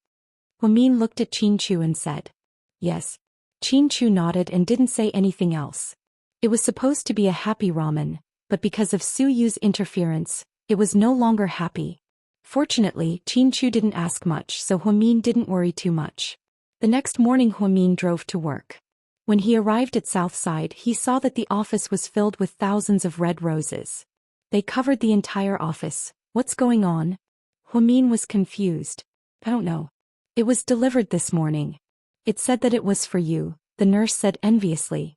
Huamin looked at Chin Chu and said, Yes. Chin Chu nodded and didn't say anything else. It was supposed to be a happy ramen, but because of Suyu's interference, it was no longer happy. Fortunately, Chin Chu didn't ask much, so Huamin didn't worry too much. The next morning Huamin drove to work. When he arrived at Southside, he saw that the office was filled with thousands of red roses. They covered the entire office. What's going on? Huamin was confused. I don't know. It was delivered this morning. It said that it was for you, the nurse said enviously.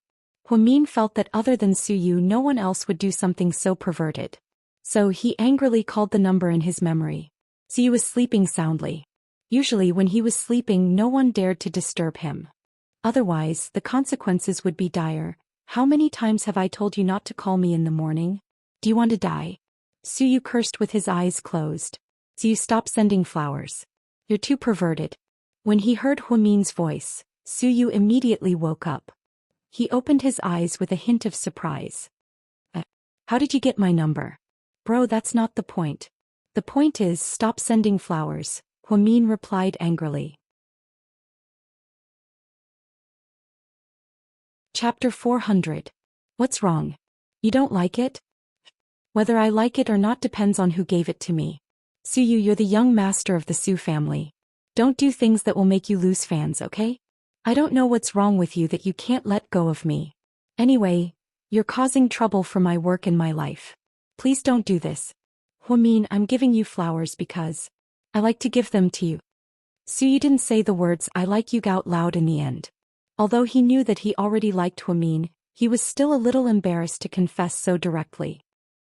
Huamin felt that other than Suyu no one else would do something so perverted. So he angrily called the number in his memory. Suyu was sleeping soundly. Usually when he was sleeping no one dared to disturb him. Otherwise, the consequences would be dire. How many times have I told you not to call me in the morning? Do you want to die? Suyu cursed with his eyes closed. Suyu, stop sending flowers. You're too perverted. When he heard Huamin's voice, Suyu immediately woke up. He opened his eyes with a hint of surprise. How did you get my number? Bro, that's not the point. The point is, stop sending flowers, Huamin replied angrily. Chapter 400. What's wrong? You don't like it? Whether I like it or not depends on who gave it to me. Suyu, you're the young master of the Su family. Don't do things that will make you lose fans, okay? I don't know what's wrong with you that you can't let go of me. Anyway, you're causing trouble for my work and my life. Please don't do this. Huamin, I'm giving you flowers because I like to give them to you. Suyu didn't say the words I like you out loud in the end. Although he knew that he already liked Huamin, he was still a little embarrassed to confess so directly.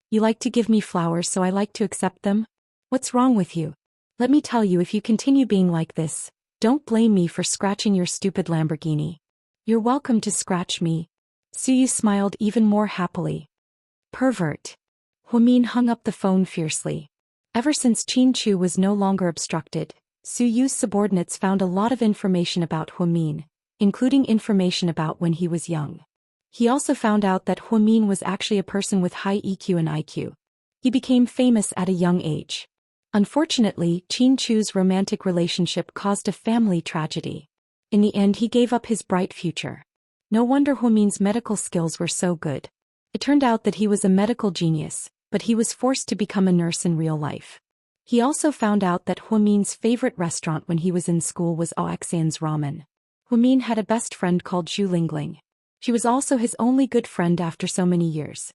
You like to give me flowers, so I like to accept them? What's wrong with you? Let me tell you, if you continue being like this, don't blame me for scratching your stupid Lamborghini. You're welcome to scratch me. Suyu smiled even more happily. Pervert. Huamin hung up the phone fiercely. Ever since Qin was no longer obstructed, Suyu's subordinates found a lot of information about Huamin, including information about when he was young. He also found out that Huamin was actually a person with high EQ and IQ. He became famous at a young age. Unfortunately, Qin romantic relationship caused a family tragedy. In the end, he gave up his bright future. No wonder Huamin's medical skills were so good. It turned out that he was a medical genius, but he was forced to become a nurse in real life. He also found out that Huamin's favorite restaurant when he was in school was Oaxian's ramen. Huamin had a best friend called Zhu Lingling. She was also his only good friend after so many years.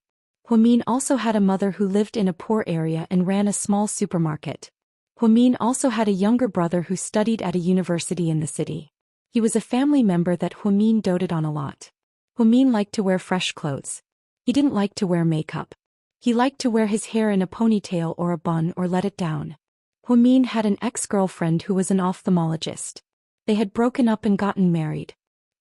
Huamin also had a mother who lived in a poor area and ran a small supermarket. Huamin also had a younger brother who studied at a university in the city. He was a family member that Huamin doted on a lot. Huamin liked to wear fresh clothes. He didn't like to wear makeup. He liked to wear his hair in a ponytail or a bun or let it down. Huamin had an ex-girlfriend who was an ophthalmologist. They had broken up and gotten married.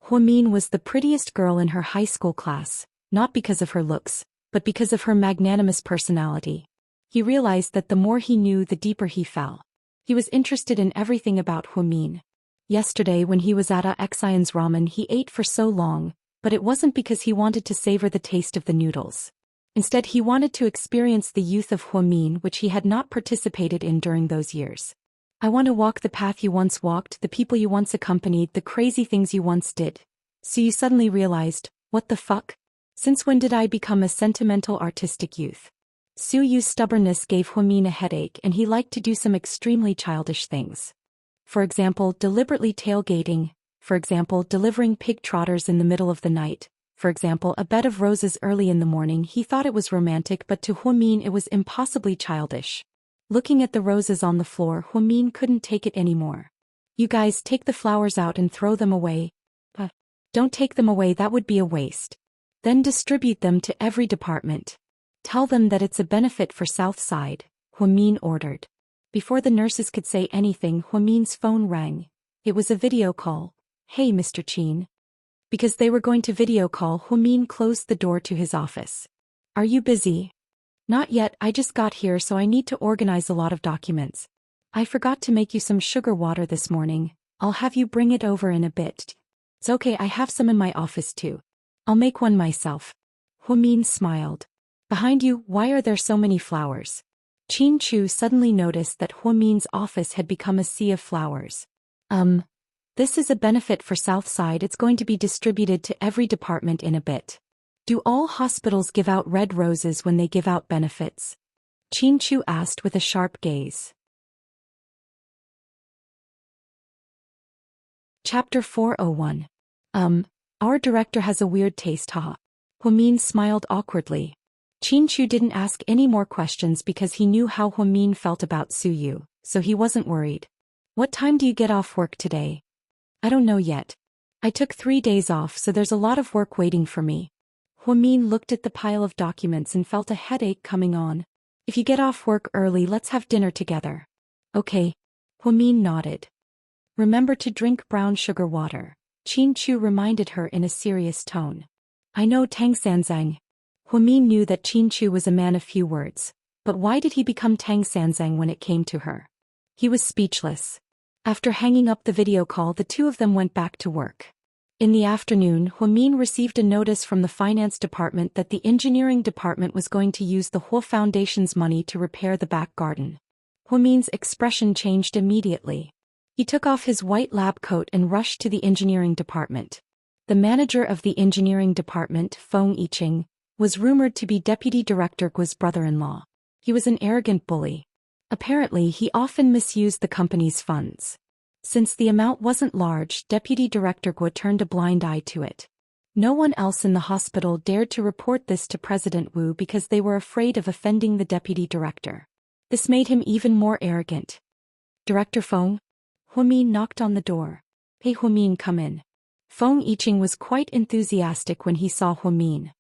Huamin was the prettiest girl in her high school class, not because of her looks, but because of her magnanimous personality. He realized that the more he knew, the deeper he fell. He was interested in everything about Huamin. Yesterday when he was at Oaxian's ramen, he ate for so long, but it wasn't because he wanted to savor the taste of the noodles. Instead, he wanted to experience the youth of Huamin, which he had not participated in during those years. I want to walk the path you once walked, the people you once accompanied, the crazy things you once did. So you suddenly realized, what the fuck? Since when did I become a sentimental artistic youth? Suyu's stubbornness gave Huamin a headache, and he liked to do some extremely childish things. For example, deliberately tailgating. For example, delivering pig trotters in the middle of the night. For example, a bed of roses early in the morning. He thought it was romantic, but to Huamin it was impossibly childish. Looking at the roses on the floor, Huamin couldn't take it anymore. You guys, take the flowers out and throw them away. Don't take them away, that would be a waste. Then distribute them to every department. Tell them that it's a benefit for South Side, Huamin ordered. Before the nurses could say anything, Huamin's phone rang. It was a video call. Hey, Mr. Qin. Because they were going to video call, Huamin closed the door to his office. Are you busy? Not yet, I just got here, so I need to organize a lot of documents. I forgot to make you some sugar water this morning. I'll have you bring it over in a bit. It's okay, I have some in my office too. I'll make one myself. Huamin smiled. Behind you, why are there so many flowers? Qin suddenly noticed that Huamin's office had become a sea of flowers. This is a benefit for Southside. It's going to be distributed to every department in a bit. Do all hospitals give out red roses when they give out benefits? Qin asked with a sharp gaze. Chapter 401. Our director has a weird taste, haha. Huamin smiled awkwardly. Qin didn't ask any more questions because he knew how Huamin felt about Suyu, so he wasn't worried. What time do you get off work today? I don't know yet. I took 3 days off, so there's a lot of work waiting for me. Huamin looked at the pile of documents and felt a headache coming on. If you get off work early, let's have dinner together. Okay. Huamin nodded. Remember to drink brown sugar water, Qin reminded her in a serious tone. I know, Tang Sanzang. Huamin knew that Qin was a man of few words, but why did he become Tang Sanzang when it came to her? He was speechless. After hanging up the video call, the two of them went back to work. In the afternoon, Huamin received a notice from the finance department that the engineering department was going to use the Hua Foundation's money to repair the back garden. Huamin's expression changed immediately. He took off his white lab coat and rushed to the engineering department. The manager of the engineering department, Feng Yiqing, was rumored to be Deputy Director Guo's brother-in-law. He was an arrogant bully. Apparently, he often misused the company's funds. Since the amount wasn't large, Deputy Director Guo turned a blind eye to it. No one else in the hospital dared to report this to President Wu because they were afraid of offending the deputy director. This made him even more arrogant. Director Feng? Huamin knocked on the door. Hey Huamin, come in. Feng Yiqing was quite enthusiastic when he saw Huamin.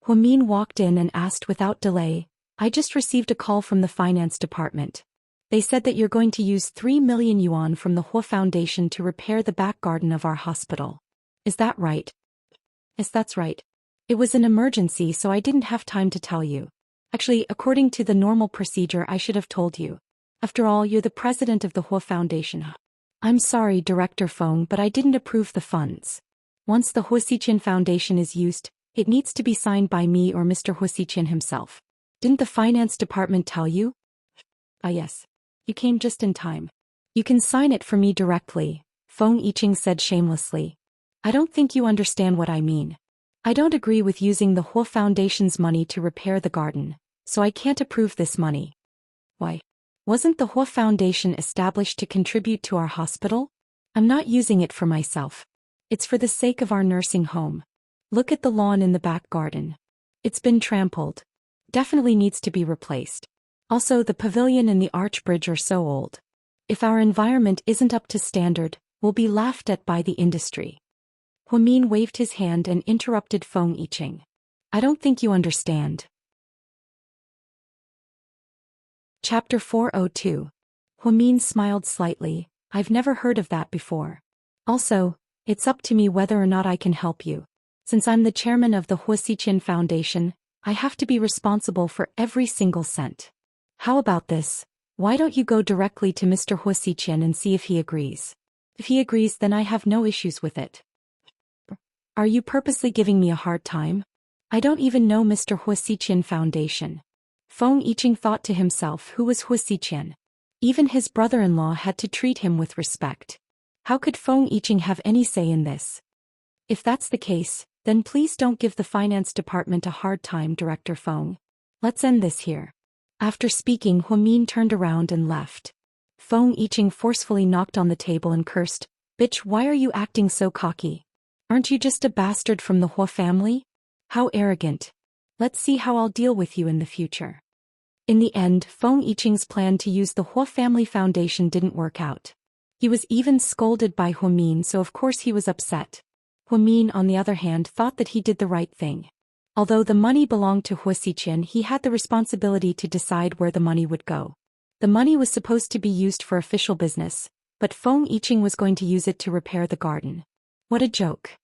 Huamin walked in and asked without delay, I just received a call from the finance department. They said that you're going to use 3 million yuan from the Hua Foundation to repair the back garden of our hospital. Is that right? Yes, that's right. It was an emergency, so I didn't have time to tell you. Actually, according to the normal procedure, I should have told you. After all, you're the president of the Hua Foundation. I'm sorry, Director Feng, but I didn't approve the funds. Once the Huasiqian Foundation is used, it needs to be signed by me or Mr. Huasiqian himself. Didn't the finance department tell you? Yes. You came just in time. You can sign it for me directly, Feng Yiqing said shamelessly. I don't think you understand what I mean. I don't agree with using the Hua Foundation's money to repair the garden, so I can't approve this money. Why? Wasn't the Hua Foundation established to contribute to our hospital? I'm not using it for myself. It's for the sake of our nursing home. Look at the lawn in the back garden. It's been trampled. Definitely needs to be replaced. Also, the pavilion and the arch bridge are so old. If our environment isn't up to standard, we'll be laughed at by the industry. Huamin waved his hand and interrupted Feng Yiqing. I don't think you understand. Chapter 402. Huamin smiled slightly. I've never heard of that before. Also, it's up to me whether or not I can help you. Since I'm the chairman of the Huasiqian Foundation, I have to be responsible for every single cent. How about this? Why don't you go directly to Mr. Huasiqian and see if he agrees? If he agrees, then I have no issues with it. Are you purposely giving me a hard time? I don't even know Mr. Huasiqian Foundation. Feng Yiqing thought to himself, who was Huasiqian? Even his brother-in-law had to treat him with respect. How could Feng Yiqing have any say in this? If that's the case, then please don't give the finance department a hard time, Director Feng. Let's end this here. After speaking, Huamin turned around and left. Feng Yiqing forcefully knocked on the table and cursed, Bitch, why are you acting so cocky? Aren't you just a bastard from the Hua family? How arrogant. Let's see how I'll deal with you in the future. In the end, Feng Yiqing's plan to use the Hua Family Foundation didn't work out. He was even scolded by Huamin, so of course he was upset. Huamin, on the other hand, thought that he did the right thing. Although the money belonged to Huasiqian, he had the responsibility to decide where the money would go. The money was supposed to be used for official business, but Feng Yiqing was going to use it to repair the garden. What a joke.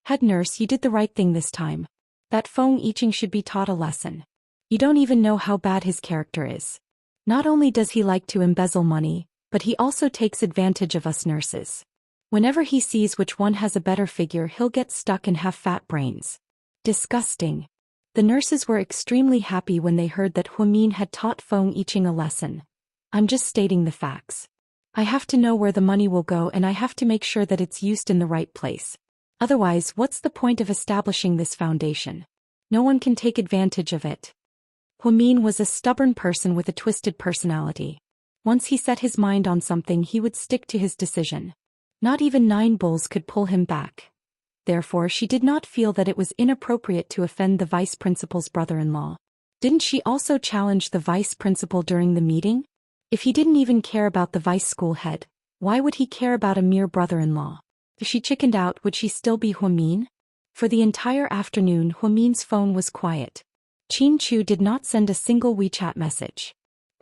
Head nurse, you did the right thing this time. That Feng Yiqing should be taught a lesson. You don't even know how bad his character is. Not only does he like to embezzle money, but he also takes advantage of us nurses. Whenever he sees which one has a better figure, he'll get stuck and have fat brains. Disgusting. The nurses were extremely happy when they heard that Huamin had taught Feng Yiqing a lesson. I'm just stating the facts. I have to know where the money will go, and I have to make sure that it's used in the right place. Otherwise, what's the point of establishing this foundation? No one can take advantage of it. Huamin was a stubborn person with a twisted personality. Once he set his mind on something, he would stick to his decision. Not even 9 bulls could pull him back. Therefore, she did not feel that it was inappropriate to offend the vice principal's brother-in-law. Didn't she also challenge the vice principal during the meeting? If he didn't even care about the vice school head, why would he care about a mere brother-in-law? If she chickened out, would she still be Huamin? For the entire afternoon, Huamin's phone was quiet. Qin Chu did not send a single WeChat message.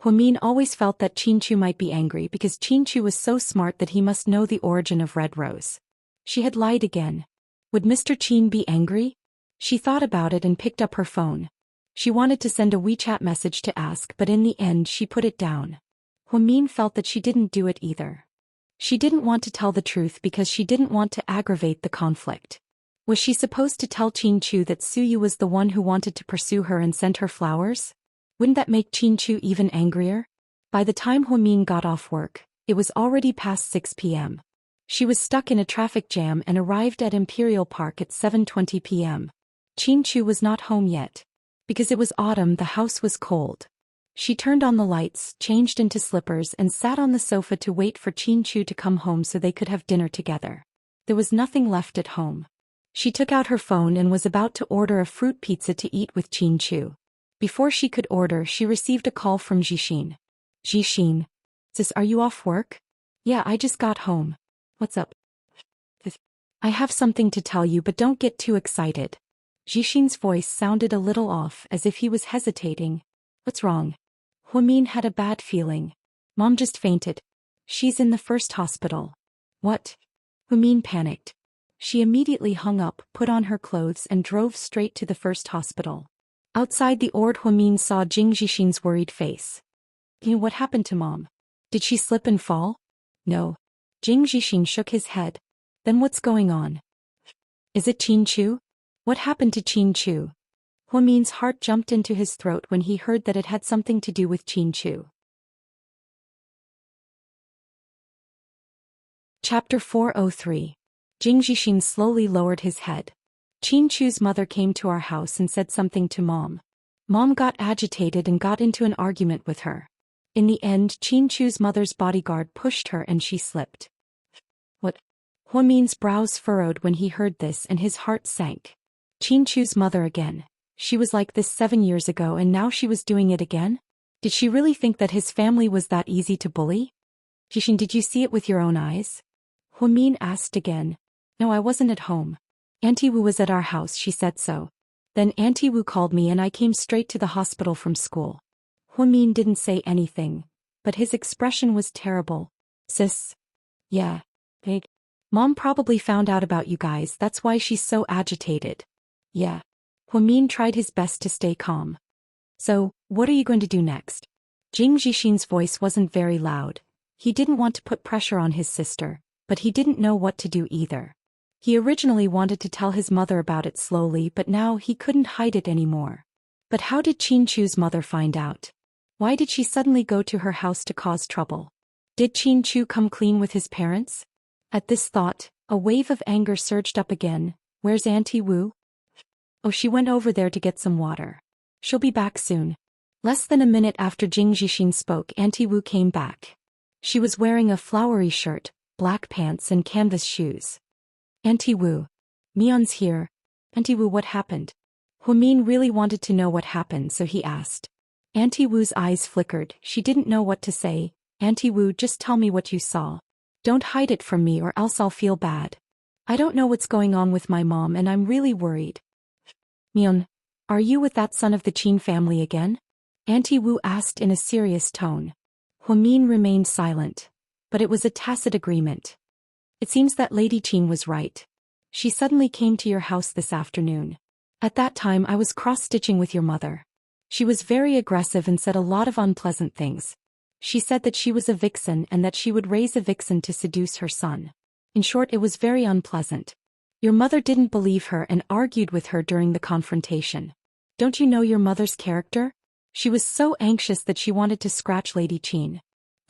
Huamin always felt that Qin Chu might be angry because Qin Chu was so smart that he must know the origin of Red Rose. She had lied again. Would Mr. Qin be angry? She thought about it and picked up her phone. She wanted to send a WeChat message to ask, but in the end she put it down. Huamin felt that she didn't do it either. She didn't want to tell the truth because she didn't want to aggravate the conflict. Was she supposed to tell Qin Chu that Suyu was the one who wanted to pursue her and sent her flowers? Wouldn't that make Qin Chu even angrier? By the time Huamin got off work, it was already past 6 p.m. She was stuck in a traffic jam and arrived at Imperial Park at 7:20 p.m. Qin Chu was not home yet. Because it was autumn, the house was cold. She turned on the lights, changed into slippers, and sat on the sofa to wait for Qin Chu to come home so they could have dinner together. There was nothing left at home. She took out her phone and was about to order a fruit pizza to eat with Qin Chu. Before she could order, she received a call from Jixin. Jixin. Sis, are you off work? Yeah, I just got home. What's up? I have something to tell you, but don't get too excited. Jixin's voice sounded a little off, as if he was hesitating. What's wrong? Huamin had a bad feeling. Mom just fainted. She's in the first hospital. What? Huamin panicked. She immediately hung up, put on her clothes and drove straight to the first hospital. Outside the ward, Huamin saw Jing Jixin's worried face. What happened to Mom? Did she slip and fall? No. Jing Jixin shook his head. Then what's going on? Is it Qin Chu? What happened to Qin Chu? Huamin's heart jumped into his throat when he heard that it had something to do with Qin Chu. Chapter 403. Jing Jixin slowly lowered his head. Qin Chu's mother came to our house and said something to Mom. Mom got agitated and got into an argument with her. In the end, Qin Chu's mother's bodyguard pushed her and she slipped. What? Huamin's brows furrowed when he heard this and his heart sank. Qin Chu's mother again. She was like this 7 years ago and now she was doing it again? Did she really think that his family was that easy to bully? Jixin, did you see it with your own eyes? Huamin asked again. No, I wasn't at home. Auntie Wu was at our house, she said so. Then Auntie Wu called me and I came straight to the hospital from school. Huamin didn't say anything, but his expression was terrible. Sis? Yeah. Big. Mom probably found out about you guys, that's why she's so agitated. Yeah. Huamin tried his best to stay calm. So, what are you going to do next? Jing Jixin's voice wasn't very loud. He didn't want to put pressure on his sister, but he didn't know what to do either. He originally wanted to tell his mother about it slowly, but now he couldn't hide it anymore. But how did Qin Chu's mother find out? Why did she suddenly go to her house to cause trouble? Did Qin Chu come clean with his parents? At this thought, a wave of anger surged up again. Where's Auntie Wu? Oh, she went over there to get some water. She'll be back soon. Less than a minute after Jing Jixin spoke, Auntie Wu came back. She was wearing a flowery shirt, black pants and canvas shoes. Auntie Wu. Mion's here. Auntie Wu, what happened? Huamin really wanted to know what happened, so he asked. Auntie Wu's eyes flickered. She didn't know what to say. Auntie Wu, just tell me what you saw. Don't hide it from me or else I'll feel bad. I don't know what's going on with my mom and I'm really worried. Mion, are you with that son of the Qin family again? Auntie Wu asked in a serious tone. Huamin remained silent. But it was a tacit agreement. It seems that Lady Qin was right. She suddenly came to your house this afternoon. At that time I was cross-stitching with your mother. She was very aggressive and said a lot of unpleasant things. She said that she was a vixen and that she would raise a vixen to seduce her son. In short, it was very unpleasant. Your mother didn't believe her and argued with her during the confrontation. Don't you know your mother's character? She was so anxious that she wanted to scratch Lady Qin.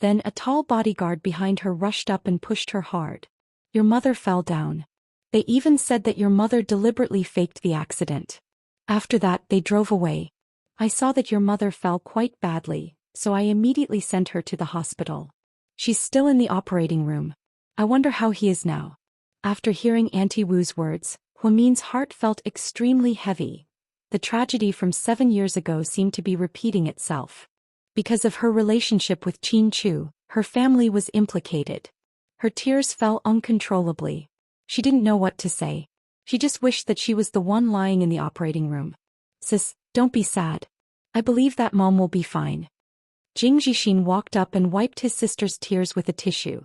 Then a tall bodyguard behind her rushed up and pushed her hard. Your mother fell down. They even said that your mother deliberately faked the accident. After that, they drove away. I saw that your mother fell quite badly, so I immediately sent her to the hospital. She's still in the operating room. I wonder how he is now. After hearing Auntie Wu's words, Huamin's heart felt extremely heavy. The tragedy from 7 years ago seemed to be repeating itself. Because of her relationship with Qin Chu, her family was implicated. Her tears fell uncontrollably. She didn't know what to say. She just wished that she was the one lying in the operating room. Sis, don't be sad. I believe that Mom will be fine. Jing Jixin walked up and wiped his sister's tears with a tissue.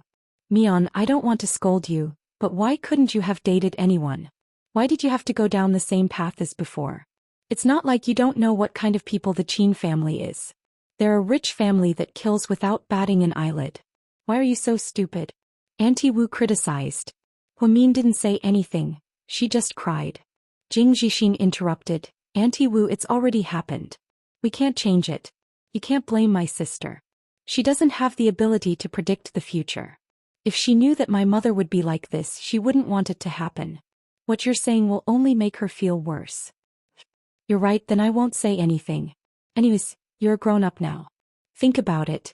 Mion, I don't want to scold you, but why couldn't you have dated anyone? Why did you have to go down the same path as before? It's not like you don't know what kind of people the Qin family is. They're a rich family that kills without batting an eyelid. Why are you so stupid? Auntie Wu criticized. Huamin didn't say anything, she just cried. Jing Jixin interrupted. Auntie Wu, it's already happened. We can't change it. You can't blame my sister. She doesn't have the ability to predict the future. If she knew that my mother would be like this, she wouldn't want it to happen. What you're saying will only make her feel worse. You're right, then I won't say anything. Anyways, you're a grown-up now. Think about it.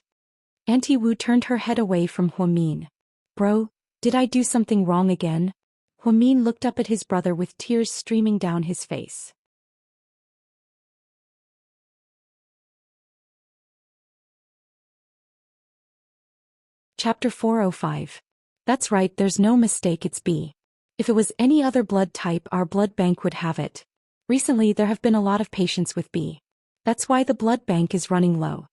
Auntie Wu turned her head away from Huamin. Bro, did I do something wrong again? Huamin looked up at his brother with tears streaming down his face. Chapter 405. That's right, there's no mistake, it's B. If it was any other blood type, our blood bank would have it. Recently there have been a lot of patients with B. That's why the blood bank is running low.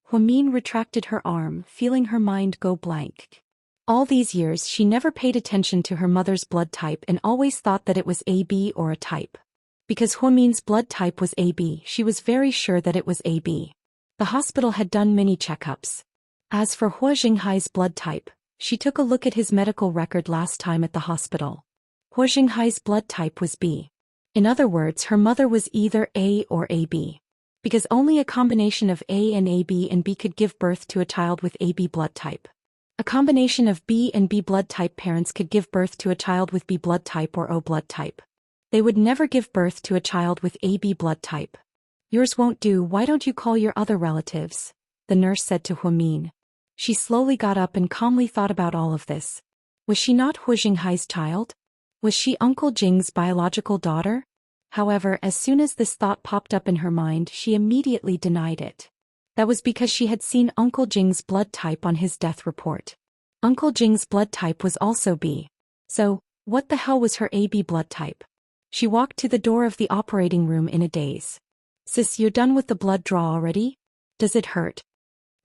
Huamin retracted her arm, feeling her mind go blank. All these years she never paid attention to her mother's blood type and always thought that it was AB or a type. Because Huamin's blood type was AB, she was very sure that it was AB. The hospital had done many checkups. As for Hua Jinghai's blood type, she took a look at his medical record last time at the hospital. Hua Jinghai's blood type was B. In other words, her mother was either A or AB. Because only a combination of A and AB and B could give birth to a child with AB blood type. A combination of B and B blood type parents could give birth to a child with B blood type or O blood type. They would never give birth to a child with AB blood type. Yours won't do, why don't you call your other relatives? The nurse said to Huamin. She slowly got up and calmly thought about all of this. Was she not Hua Jinghai's child? Was she Uncle Jing's biological daughter? However, as soon as this thought popped up in her mind, she immediately denied it. That was because she had seen Uncle Jing's blood type on his death report. Uncle Jing's blood type was also B. So, what the hell was her AB blood type? She walked to the door of the operating room in a daze. Sis, you're done with the blood draw already? Does it hurt?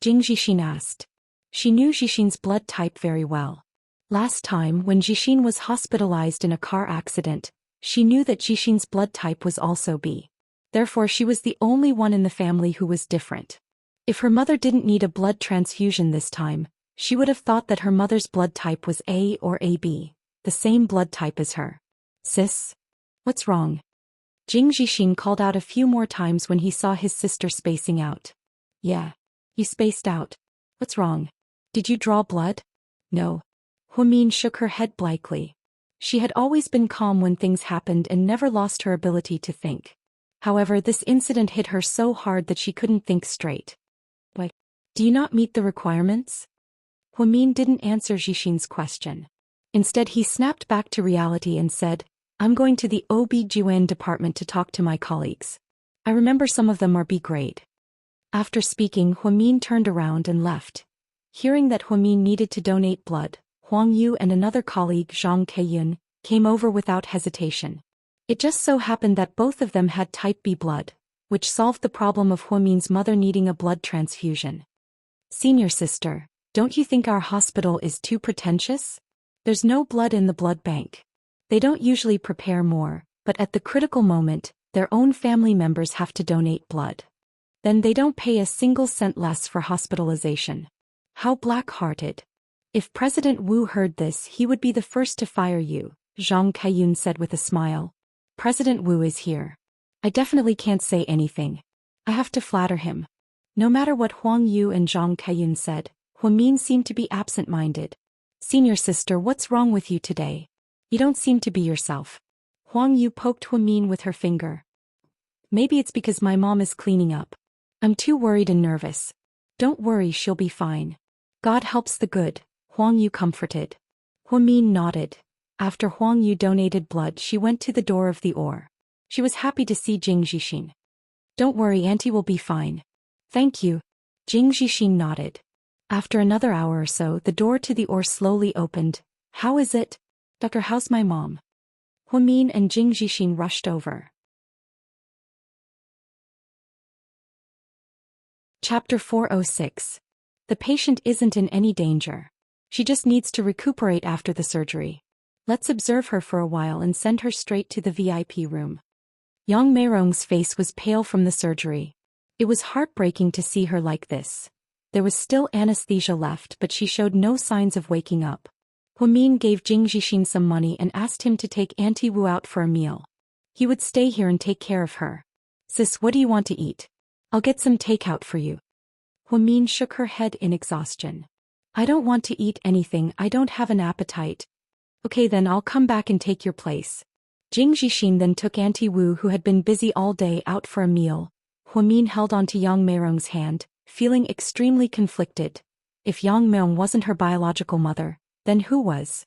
Jing Jixin asked. She knew Jixin's blood type very well. Last time, when Jixin was hospitalized in a car accident, she knew that Jixin's blood type was also B. Therefore she was the only one in the family who was different. If her mother didn't need a blood transfusion this time, she would have thought that her mother's blood type was A or AB, the same blood type as her. Sis? What's wrong? Jing Jixin called out a few more times when he saw his sister spacing out. Yeah. You spaced out. What's wrong? Did you draw blood? No. Huamin shook her head blankly. She had always been calm when things happened and never lost her ability to think. However, this incident hit her so hard that she couldn't think straight. Why? Do you not meet the requirements? Huamin didn't answer Jixin's question. Instead, he snapped back to reality and said, I'm going to the OB/GYN department to talk to my colleagues. I remember some of them are B grade. After speaking, Huamin turned around and left. Hearing that Huamin needed to donate blood, Huang Yu and another colleague, Zhang Keiyun, came over without hesitation. It just so happened that both of them had type B blood, which solved the problem of Huamin's mother needing a blood transfusion. Senior sister, don't you think our hospital is too pretentious? There's no blood in the blood bank. They don't usually prepare more, but at the critical moment, their own family members have to donate blood. Then they don't pay a single cent less for hospitalization. How black-hearted. If President Wu heard this, he would be the first to fire you, Zhang Keiyun said with a smile. President Wu is here. I definitely can't say anything. I have to flatter him. No matter what Huang Yu and Zhang Keiyun said, Huamin seemed to be absent-minded. Senior sister, what's wrong with you today? You don't seem to be yourself. Huang Yu poked Huamin with her finger. Maybe it's because my mom is cleaning up. I'm too worried and nervous. Don't worry, she'll be fine. God helps the good, Huang Yu comforted. Huamin nodded. After Huang Yu donated blood, she went to the door of the OR. She was happy to see Jing Jixin. Don't worry, Auntie will be fine. Thank you. Jing Jixin nodded. After another hour or so, the door to the OR slowly opened. How is it? Doctor, how's my mom? Huamin and Jing Jixin rushed over. Chapter 406. The patient isn't in any danger. She just needs to recuperate after the surgery. Let's observe her for a while and send her straight to the VIP room. Yang Meirong's face was pale from the surgery. It was heartbreaking to see her like this. There was still anesthesia left, but she showed no signs of waking up. Huamin gave Jing Jixin some money and asked him to take Auntie Wu out for a meal. He would stay here and take care of her. Sis, what do you want to eat? I'll get some takeout for you. Huamin shook her head in exhaustion. I don't want to eat anything, I don't have an appetite. Okay then, I'll come back and take your place. Jing Jixin then took Auntie Wu, who had been busy all day, out for a meal. Huamin held onto Yang Meirong's hand, feeling extremely conflicted. If Yang Meirong wasn't her biological mother, then who was?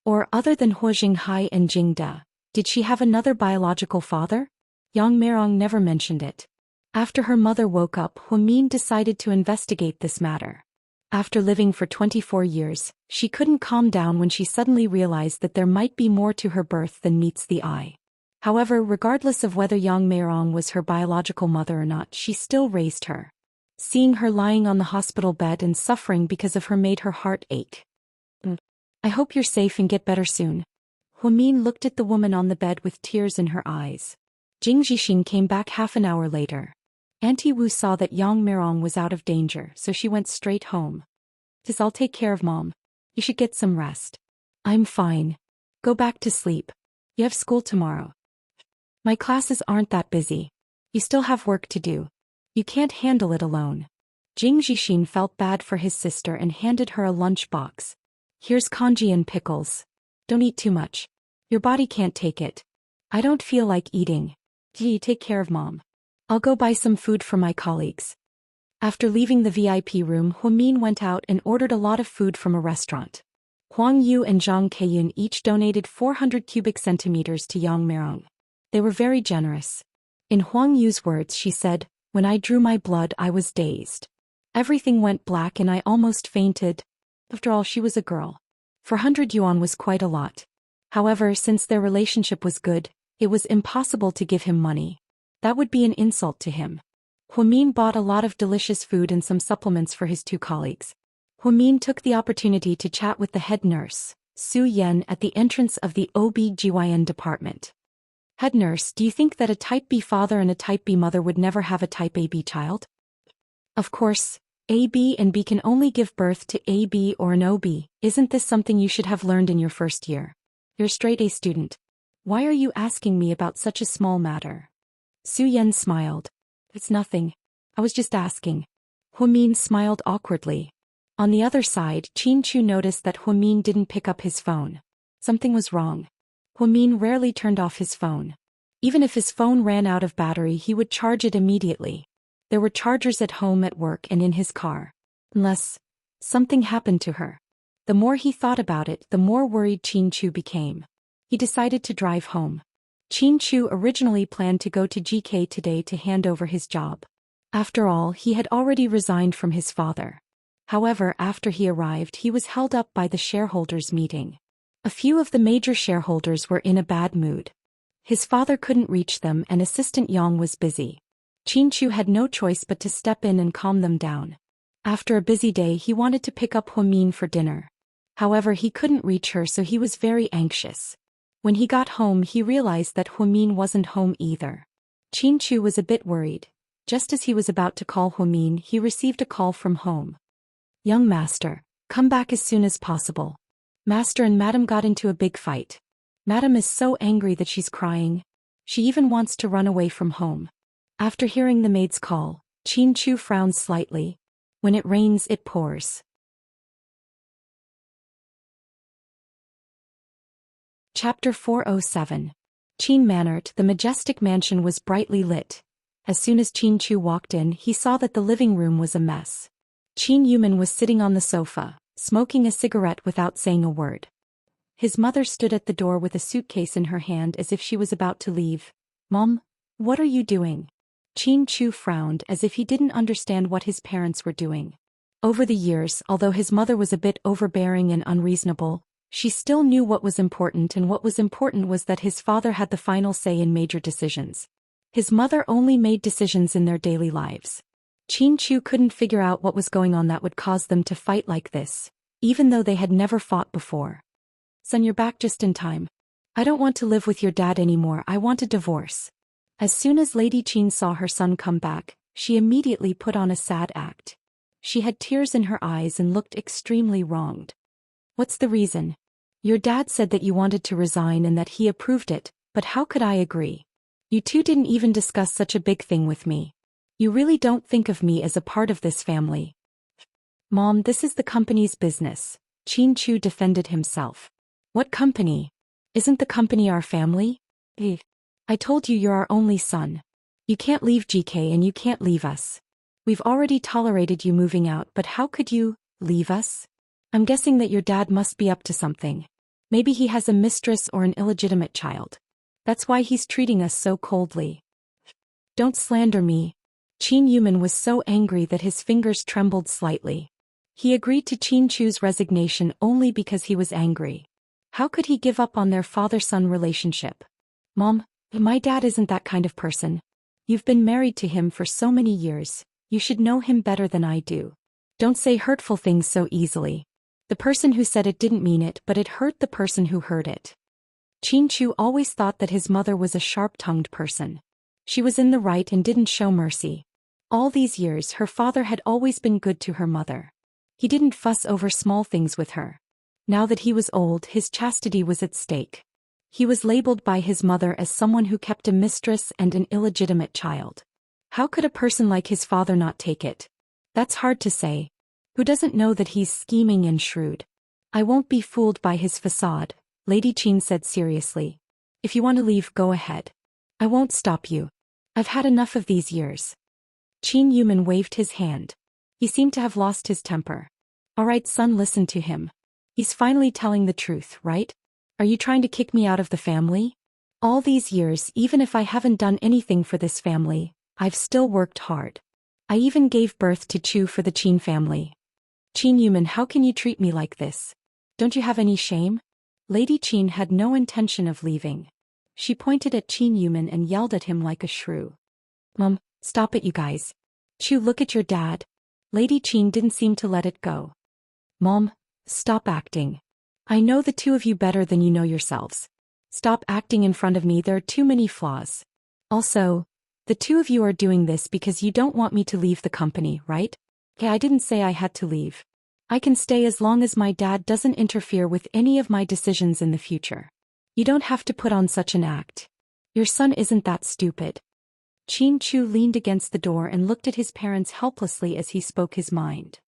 Or other than He Jinghai and Jingda, did she have another biological father? Yang Meirong never mentioned it. After her mother woke up, Huimin decided to investigate this matter. After living for 24 years, she couldn't calm down when she suddenly realized that there might be more to her birth than meets the eye. However, regardless of whether Yang Meirong was her biological mother or not, she still raised her. Seeing her lying on the hospital bed and suffering because of her made her heart ache. I hope you're safe and get better soon. Huimin looked at the woman on the bed with tears in her eyes. Jing Zhixin came back half an hour later. Auntie Wu saw that Yang Meirong was out of danger, so she went straight home. I'll take care of Mom. You should get some rest. I'm fine. Go back to sleep. You have school tomorrow. My classes aren't that busy. You still have work to do. You can't handle it alone. Jing Zhixin felt bad for his sister and handed her a lunch box. Here's congee and pickles. Don't eat too much. Your body can't take it. I don't feel like eating. Gee, take care of Mom. I'll go buy some food for my colleagues. After leaving the VIP room, Huimin went out and ordered a lot of food from a restaurant. Huang Yu and Zhang Keiyun each donated 400 cubic centimeters to Yang Meirong. They were very generous. In Huang Yu's words, she said, "When I drew my blood, I was dazed. Everything went black and I almost fainted." After all, she was a girl. 400 yuan was quite a lot. However, since their relationship was good, it was impossible to give him money. That would be an insult to him. Huimin bought a lot of delicious food and some supplements for his two colleagues. Huimin took the opportunity to chat with the head nurse, Su Yan, at the entrance of the OB/GYN department. Head nurse, do you think that a type B father and a type B mother would never have a type AB child? Of course. AB and B can only give birth to AB or an OB. Isn't this something you should have learned in your first year? You're a straight A student. Why are you asking me about such a small matter? Su Yan smiled. It's nothing. I was just asking. Huimin smiled awkwardly. On the other side, Qin Chu noticed that Huimin didn't pick up his phone. Something was wrong. Huimin rarely turned off his phone. Even if his phone ran out of battery, he would charge it immediately. There were chargers at home, at work, and in his car. Unless something happened to her. The more he thought about it, the more worried Qin Chu became. He decided to drive home. Qin Chu originally planned to go to GK today to hand over his job. After all, he had already resigned from his father. However, after he arrived, he was held up by the shareholders' meeting. A few of the major shareholders were in a bad mood. His father couldn't reach them and Assistant Yang was busy. Qin Chu had no choice but to step in and calm them down. After a busy day, he wanted to pick up Huimin for dinner. However, he couldn't reach her, so he was very anxious. When he got home, he realized that Huimin wasn't home either. Qin Chu was a bit worried. Just as he was about to call Huimin, he received a call from home. Young master, come back as soon as possible. Master and Madam got into a big fight. Madam is so angry that she's crying. She even wants to run away from home. After hearing the maid's call, Qin Chu frowned slightly. When it rains, it pours. Chapter 407. Qin Manort. The majestic mansion was brightly lit. As soon as Qin Chu walked in, he saw that the living room was a mess. Qin Yuman was sitting on the sofa, smoking a cigarette without saying a word. His mother stood at the door with a suitcase in her hand as if she was about to leave. Mom, what are you doing? Qin Chu frowned as if he didn't understand what his parents were doing. Over the years, although his mother was a bit overbearing and unreasonable, she still knew what was important, and what was important was that his father had the final say in major decisions. His mother only made decisions in their daily lives. Qin Chu couldn't figure out what was going on that would cause them to fight like this, even though they had never fought before. Son, you're back just in time. I don't want to live with your dad anymore. I want a divorce. As soon as Lady Qin saw her son come back, she immediately put on a sad act. She had tears in her eyes and looked extremely wronged. What's the reason? Your dad said that you wanted to resign and that he approved it, but how could I agree? You two didn't even discuss such a big thing with me. You really don't think of me as a part of this family. Mom, this is the company's business. Qin Chu defended himself. What company? Isn't the company our family? I told you you're our only son. You can't leave GK and you can't leave us. We've already tolerated you moving out, but how could you leave us? I'm guessing that your dad must be up to something. Maybe he has a mistress or an illegitimate child. That's why he's treating us so coldly. Don't slander me. Qin Yumin was so angry that his fingers trembled slightly. He agreed to Qin Chu's resignation only because he was angry. How could he give up on their father-son relationship? Mom, my dad isn't that kind of person. You've been married to him for so many years, you should know him better than I do. Don't say hurtful things so easily. The person who said it didn't mean it, but it hurt the person who heard it. Qin Chu always thought that his mother was a sharp-tongued person. She was in the right and didn't show mercy. All these years her father had always been good to her mother. He didn't fuss over small things with her. Now that he was old, his chastity was at stake. He was labeled by his mother as someone who kept a mistress and an illegitimate child. How could a person like his father not take it? That's hard to say. Who doesn't know that he's scheming and shrewd? I won't be fooled by his facade, Lady Qin said seriously. If you want to leave, go ahead. I won't stop you. I've had enough of these years. Qin Yumin waved his hand. He seemed to have lost his temper. All right, son, listen to him. He's finally telling the truth, right? Are you trying to kick me out of the family? All these years, even if I haven't done anything for this family, I've still worked hard. I even gave birth to Chu for the Qin family. Qin Yumin, how can you treat me like this? Don't you have any shame? Lady Qin had no intention of leaving. She pointed at Qin Yumin and yelled at him like a shrew. Mom, stop it, you guys. Chu, look at your dad. Lady Qin didn't seem to let it go. Mom, stop acting. I know the two of you better than you know yourselves. Stop acting in front of me, there are too many flaws. Also, the two of you are doing this because you don't want me to leave the company, right? Okay, I didn't say I had to leave. I can stay as long as my dad doesn't interfere with any of my decisions in the future. You don't have to put on such an act. Your son isn't that stupid. Qin Chu leaned against the door and looked at his parents helplessly as he spoke his mind.